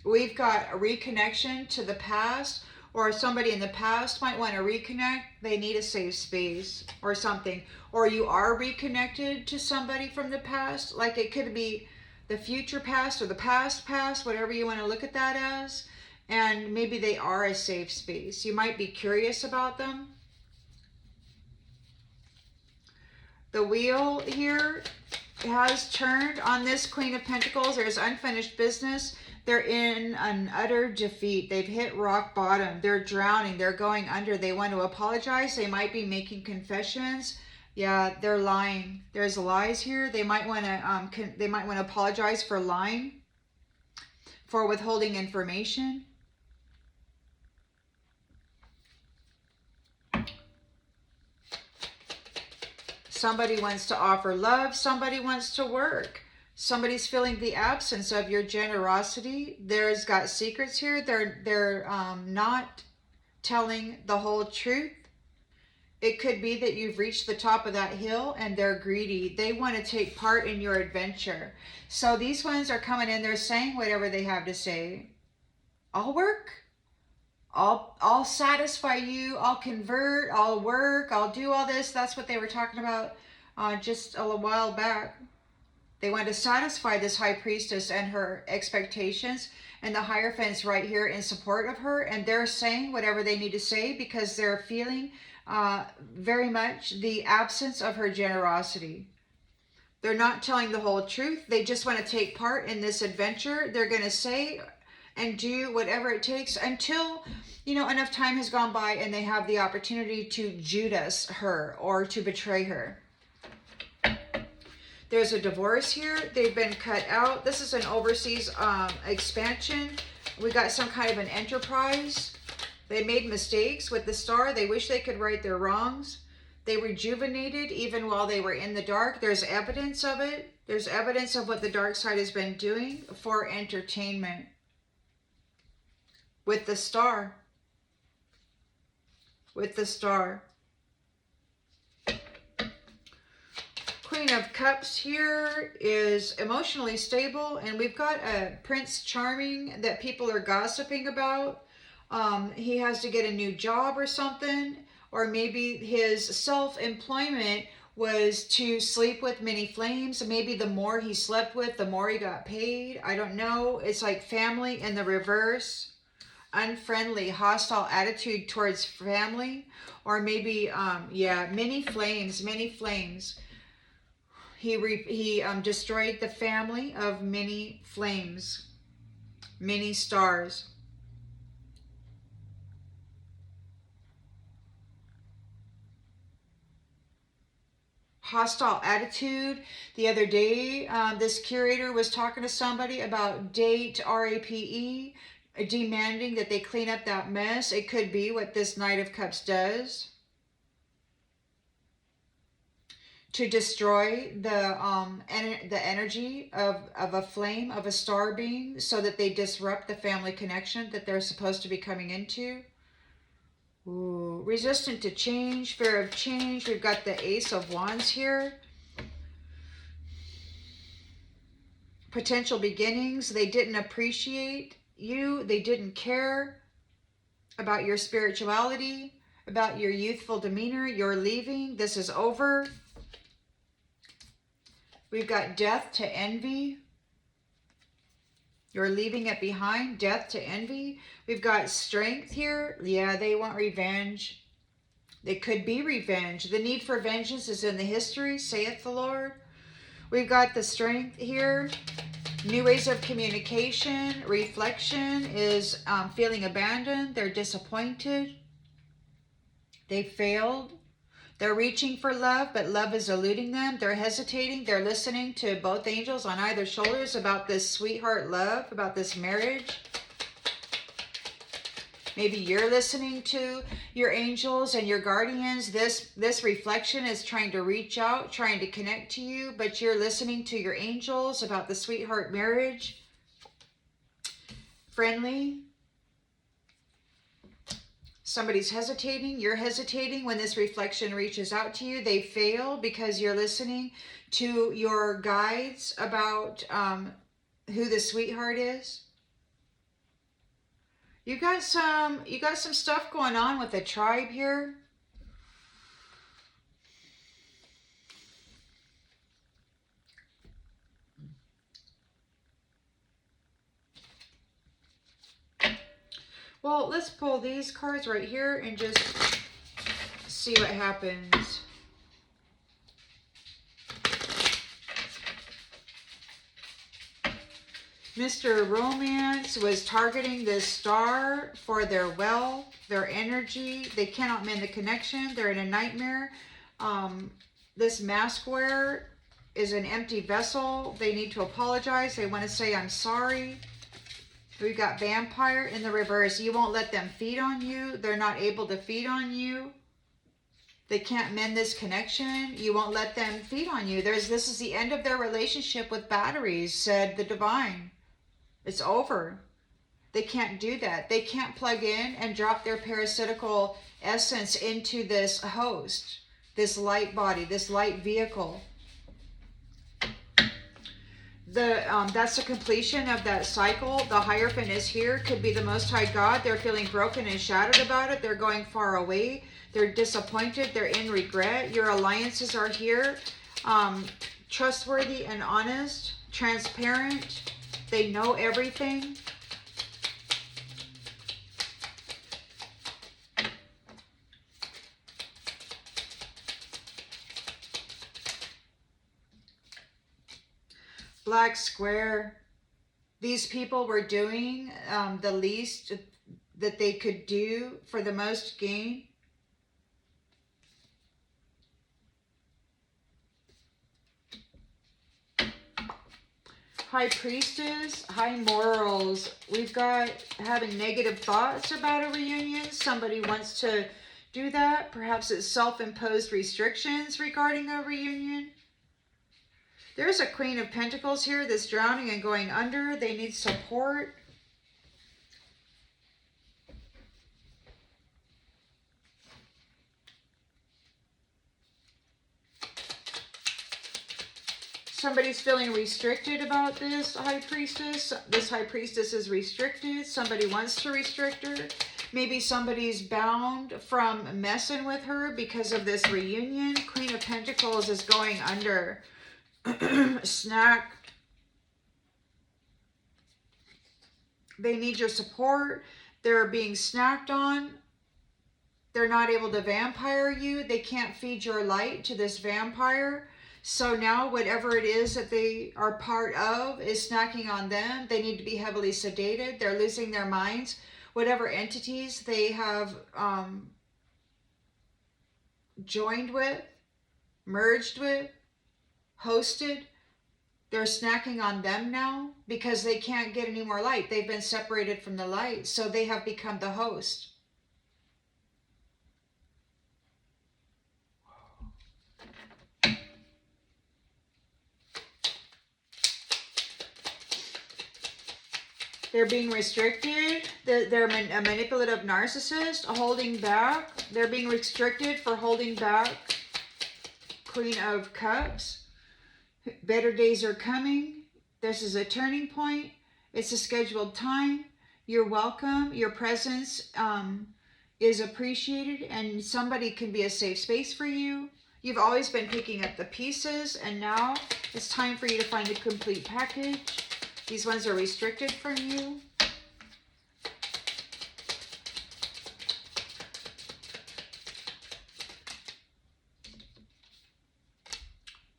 We've got a reconnection to the past, or somebody in the past might want to reconnect. They need a safe space or something. Or you are reconnected to somebody from the past. Like it could be the future past or the past past, whatever you want to look at that as. And maybe they are a safe space. You might be curious about them. The wheel here has turned on this Queen of Pentacles. There's unfinished business. They're in an utter defeat. They've hit rock bottom. They're drowning. They're going under. They want to apologize. They might be making confessions. Yeah, they're lying. There's lies here. They might want to apologize for lying, for withholding information. Somebody wants to offer love. Somebody wants to work. Somebody's feeling the absence of your generosity. There's got secrets here. They're not telling the whole truth. It could be that you've reached the top of that hill and they're greedy. They want to take part in your adventure. So these ones are coming in. They're saying whatever they have to say. I'll work. I'll satisfy you. I'll convert. I'll work. I'll do all this. That's what they were talking about just a little while back. They want to satisfy this high priestess and her expectations, and the Hierophant's right here in support of her, and they're saying whatever they need to say because they're feeling very much the absence of her generosity. They're not telling the whole truth. They just want to take part in this adventure. They're going to say and do whatever it takes until, you know, enough time has gone by and they have the opportunity to Judas her or to betray her. There's a divorce here. They've been cut out. This is an overseas expansion. We got some kind of an enterprise. They made mistakes with the star. They wish they could right their wrongs. They rejuvenated even while they were in the dark. There's evidence of it. There's evidence of what the dark side has been doing for entertainment. With the star. With the star. Queen of Cups here is emotionally stable, and we've got a Prince Charming that people are gossiping about. He has to get a new job or something, or maybe his self-employment was to sleep with many flames. Maybe the more he slept with, the more he got paid. I don't know. It's like family in the reverse. Unfriendly, hostile attitude towards family, or maybe, many flames, many flames. He destroyed the family of many flames, many stars. Hostile attitude. The other day, this curator was talking to somebody about date, RAPE, demanding that they clean up that mess. It could be what this Knight of Cups does. To destroy the energy of a flame, of a star being, so that they disrupt the family connection that they're supposed to be coming into. Ooh, resistant to change, fear of change. We've got the Ace of Wands here. Potential beginnings. They didn't appreciate you. They didn't care about your spirituality, about your youthful demeanor. You're leaving. This is over. We've got death to envy. You're leaving it behind. Death to envy. We've got strength here. Yeah, they want revenge. It could be revenge. The need for vengeance is in the history, saith the Lord. We've got the strength here. New ways of communication. Reflection is feeling abandoned. They're disappointed. They failed. They're reaching for love, but love is eluding them. They're hesitating. They're listening to both angels on either shoulders about this sweetheart love, about this marriage. Maybe you're listening to your angels and your guardians. This reflection is trying to reach out, trying to connect to you, but you're listening to your angels about the sweetheart marriage. Friendly. Somebody's hesitating. You're hesitating when this reflection reaches out to you. They fail because you're listening to your guides about who the sweetheart is. You got some stuff going on with the tribe here. Well, let's pull these cards right here and just see what happens. Mr. Romance was targeting this star for their wealth, their energy. They cannot mend the connection. They're in a nightmare. This mask wearer is an empty vessel. They need to apologize. They want to say, I'm sorry. We've got vampire in the reverse. You won't let them feed on you. They're not able to feed on you. They can't mend this connection. You won't let them feed on you. This is the end of their relationship with batteries, said the divine. It's over. They can't do that. They can't plug in and drop their parasitical essence into this host, this light body, this light vehicle. That's the completion of that cycle. The Hierophant is here. Could be the Most High God. They're feeling broken and shattered about it. They're going far away. They're disappointed. They're in regret. Your alliances are here. Trustworthy and honest. Transparent. They know everything. Black square. These people were doing the least that they could do for the most gain. High priestess, high morals. We've got having negative thoughts about a reunion. Somebody wants to do that. Perhaps it's self-imposed restrictions regarding a reunion. There's a Queen of Pentacles here that's drowning and going under. They need support. Somebody's feeling restricted about this High Priestess. This High Priestess is restricted. Somebody wants to restrict her. Maybe somebody's bound from messing with her because of this reunion. Queen of Pentacles is going under. Snack. They need your support. They're being snacked on. They're not able to vampire you. They can't feed your light to this vampire. So now whatever it is that they are part of is snacking on them. They need to be heavily sedated. They're losing their minds. Whatever entities they have joined with, merged with, hosted, they're snacking on them now because they can't get any more light. They've been separated from the light, so they have become the host. They're being restricted. They're a manipulative narcissist, holding back. They're being restricted for holding back. Queen of Cups. Better days are coming. This is a turning point. It's a scheduled time. You're welcome. Your presence is appreciated, and somebody can be a safe space for you. You've always been picking up the pieces, and now it's time for you to find a complete package. These ones are restricted from you.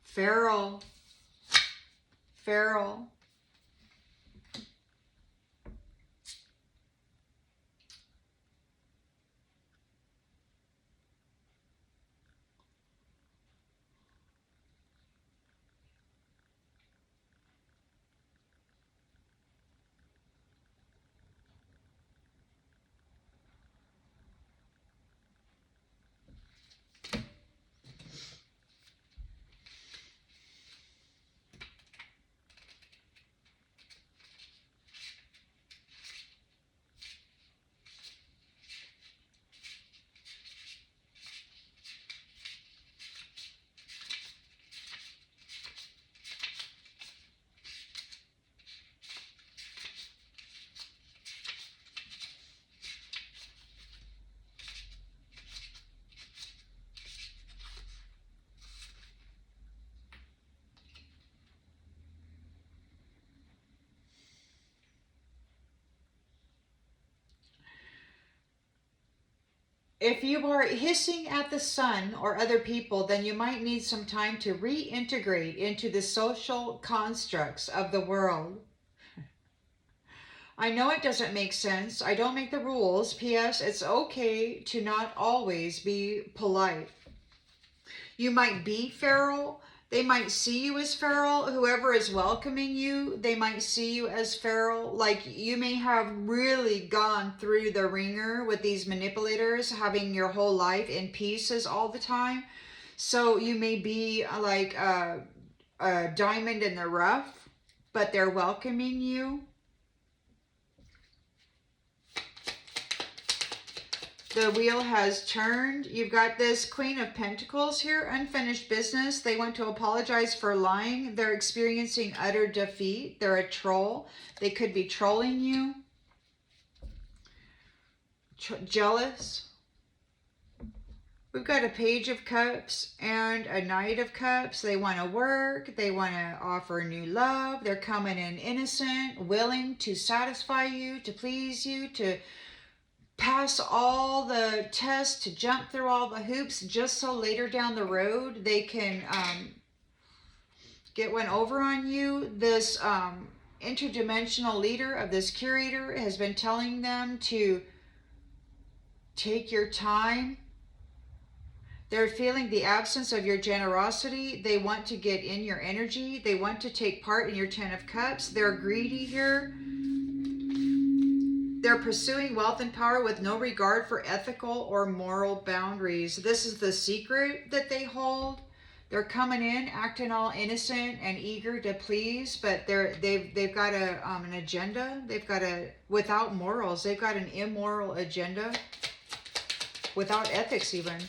Feral. Feral. If you are hissing at the sun or other people, then you might need some time to reintegrate into the social constructs of the world. I know it doesn't make sense. I don't make the rules. P.S. It's okay to not always be polite. You might be feral. They might see you as feral. Whoever is welcoming you, they might see you as feral. Like you may have really gone through the ringer with these manipulators, having your whole life in pieces all the time. So you may be like a diamond in the rough, but they're welcoming you. The wheel has turned. You've got this Queen of Pentacles here, unfinished business. They want to apologize for lying. They're experiencing utter defeat. They're a troll. They could be trolling you. Jealous. We've got a Page of Cups and a Knight of Cups. They want to work. They want to offer new love. They're coming in innocent, willing to satisfy you, to please you, to pass all the tests, to jump through all the hoops, just so later down the road they can get one over on you. This interdimensional leader of this curator has been telling them to take your time. They're feeling the absence of your generosity. They want to get in your energy. They want to take part in your 10 of Cups. They're greedy here. They're pursuing wealth and power with no regard for ethical or moral boundaries. This is the secret that they hold. They're coming in, acting all innocent and eager to please, but they've got an agenda. They've got without morals. They've got an immoral agenda, without ethics even.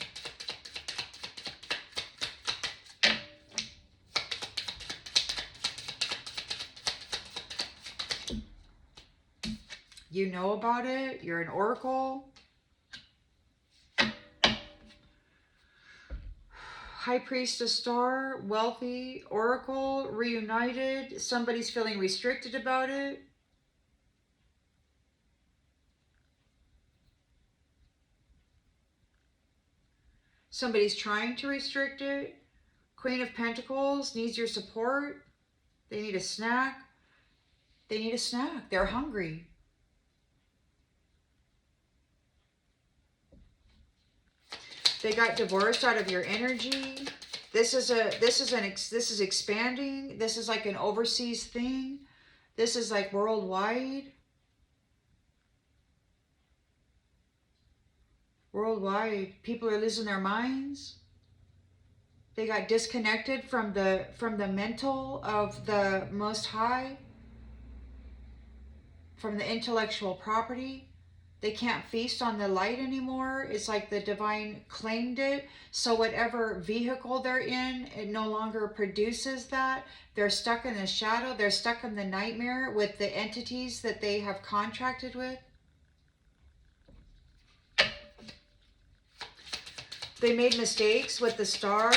You know about it. You're an oracle. High Priestess star, wealthy, oracle, reunited. Somebody's feeling restricted about it. Somebody's trying to restrict it. Queen of Pentacles needs your support. They need a snack. They need a snack. They're hungry. They got divorced out of your energy. This is expanding. This is like an overseas thing. This is like worldwide. Worldwide. People are losing their minds. They got disconnected from the mental of the Most High, from the intellectual property. They can't feast on the light anymore. It's like the divine claimed it. So whatever vehicle they're in, it no longer produces that. They're stuck in the shadow. They're stuck in the nightmare with the entities that they have contracted with. They made mistakes with the star.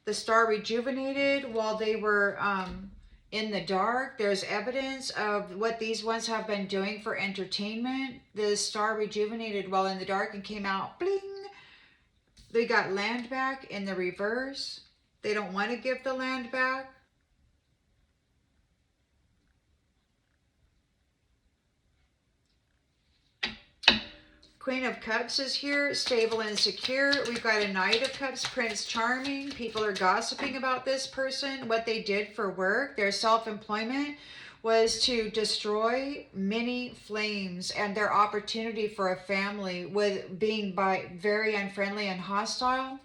The star rejuvenated while they were in the dark. There's evidence of what these ones have been doing for entertainment. The star rejuvenated while in the dark and came out, bling. They got land back in the reverse. They don't want to give the land back. Queen of Cups is here, stable and secure. We've got a Knight of Cups, Prince Charming. People are gossiping about this person, what they did for work. Their self-employment was to destroy many flames, and their opportunity for a family with being very unfriendly and hostile.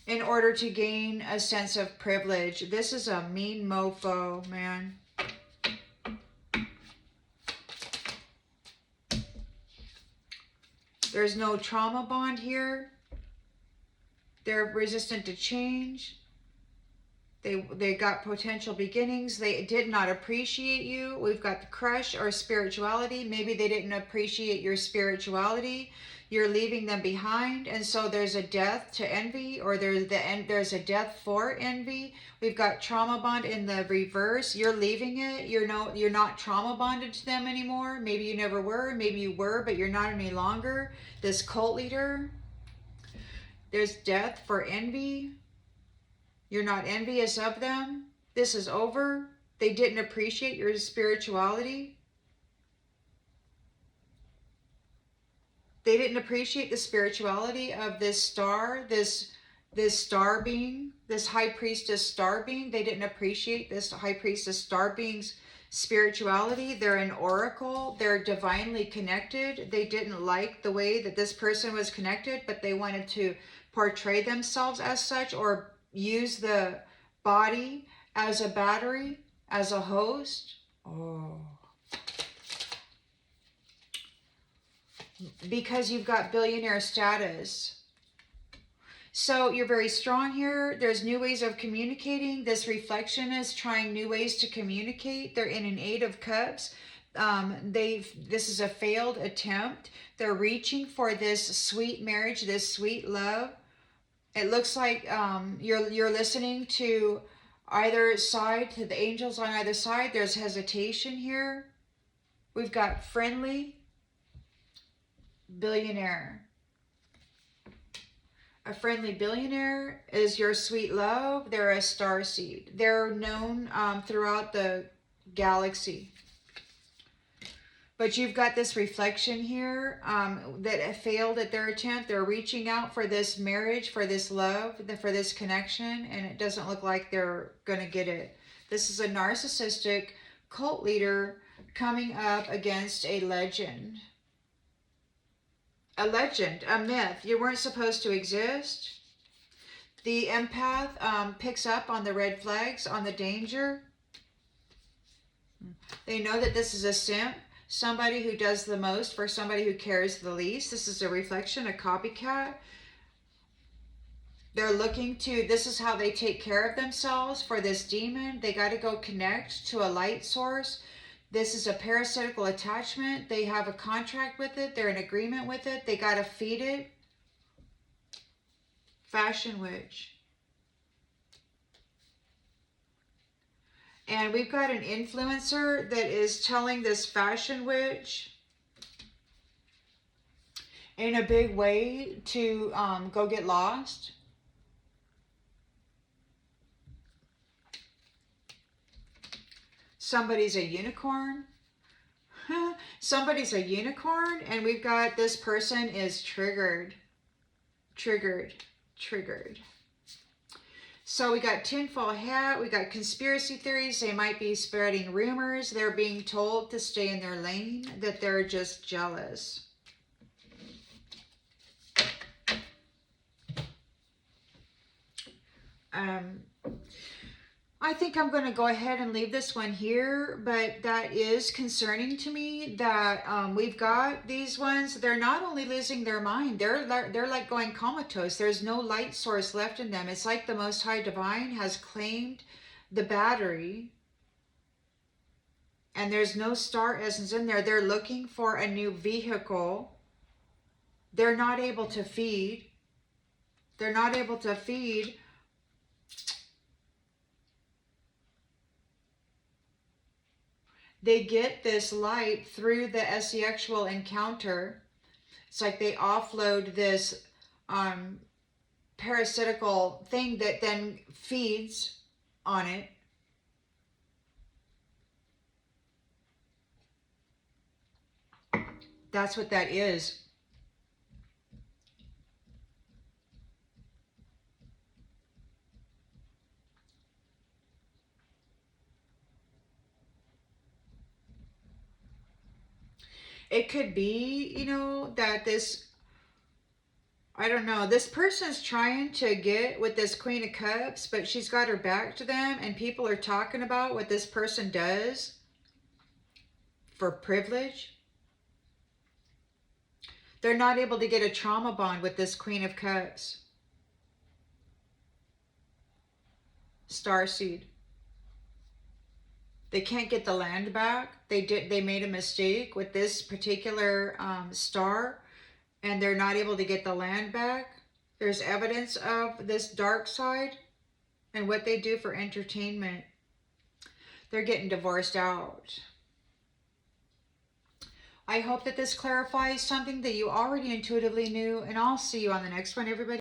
In order to gain a sense of privilege. This is a mean mofo, man. There's no trauma bond here. They're resistant to change. They got potential beginnings. They did not appreciate you. We've got the crush or spirituality. Maybe they didn't appreciate your spirituality. You're leaving them behind. And so there's a death to envy, or there's a death for envy. We've got trauma bond in the reverse. You're leaving it. You're not trauma bonded to them anymore. Maybe you never were. Maybe you were, but you're not any longer. This cult leader. There's death for envy. You're not envious of them. This is over. They didn't appreciate your spirituality. They didn't appreciate the spirituality of this star, this star being, this high priestess star being. They didn't appreciate this high priestess star being's spirituality. They're an oracle. They're divinely connected. They didn't like the way that this person was connected, but they wanted to portray themselves as such, or use the body as a battery, as a host. Oh. Because you've got billionaire status. So you're very strong here. There's new ways of communicating. This reflection is trying new ways to communicate. They're in an 8 of Cups. This is a failed attempt. They're reaching for this sweet marriage, this sweet love. It looks like you're listening to either side, to the angels on either side. There's hesitation here. We've got friendly, billionaire. A friendly billionaire is your sweet love. They're a starseed. They're known throughout the galaxy. But you've got this reflection here that failed at their attempt. They're reaching out for this marriage, for this love, for this connection, and it doesn't look like they're going to get it. This is a narcissistic cult leader coming up against a legend. A legend, a myth. You weren't supposed to exist. The empath picks up on the red flags, on the danger. They know that this is a simp, somebody who does the most for somebody who cares the least. This is a reflection, a copycat. They're looking to, this is how they take care of themselves for this demon. They got to go connect to a light source. This is a parasitical attachment. They have a contract with it. They're in agreement with it. They got to feed it. Fashion witch. And we've got an influencer that is telling this fashion witch in a big way to go get lost. Somebody's a unicorn. Somebody's a unicorn, and we've got this person is triggered. So we got tinfoil hat, we got conspiracy theories. They might be spreading rumors. They're being told to stay in their lane, that they're just jealous. I think I'm going to go ahead and leave this one here, but that is concerning to me that we've got these ones. They're not only losing their mind, they're like going comatose. There's no light source left in them. It's like the Most High Divine has claimed the battery, and there's no star essence in there. They're looking for a new vehicle. They're not able to feed. They're not able to feed. They get this light through the sexual encounter. It's like they offload this parasitical thing that then feeds on it. That's what that is. It could be, you know, that this, I don't know, this person's trying to get with this Queen of Cups, but she's got her back to them, and people are talking about what this person does for privilege. They're not able to get a trauma bond with this Queen of Cups. Starseed. They can't get the land back. They made a mistake with this particular star, and they're not able to get the land back. There's evidence of this dark side and what they do for entertainment. They're getting divorced out. I hope that this clarifies something that you already intuitively knew, and I'll see you on the next one, everybody.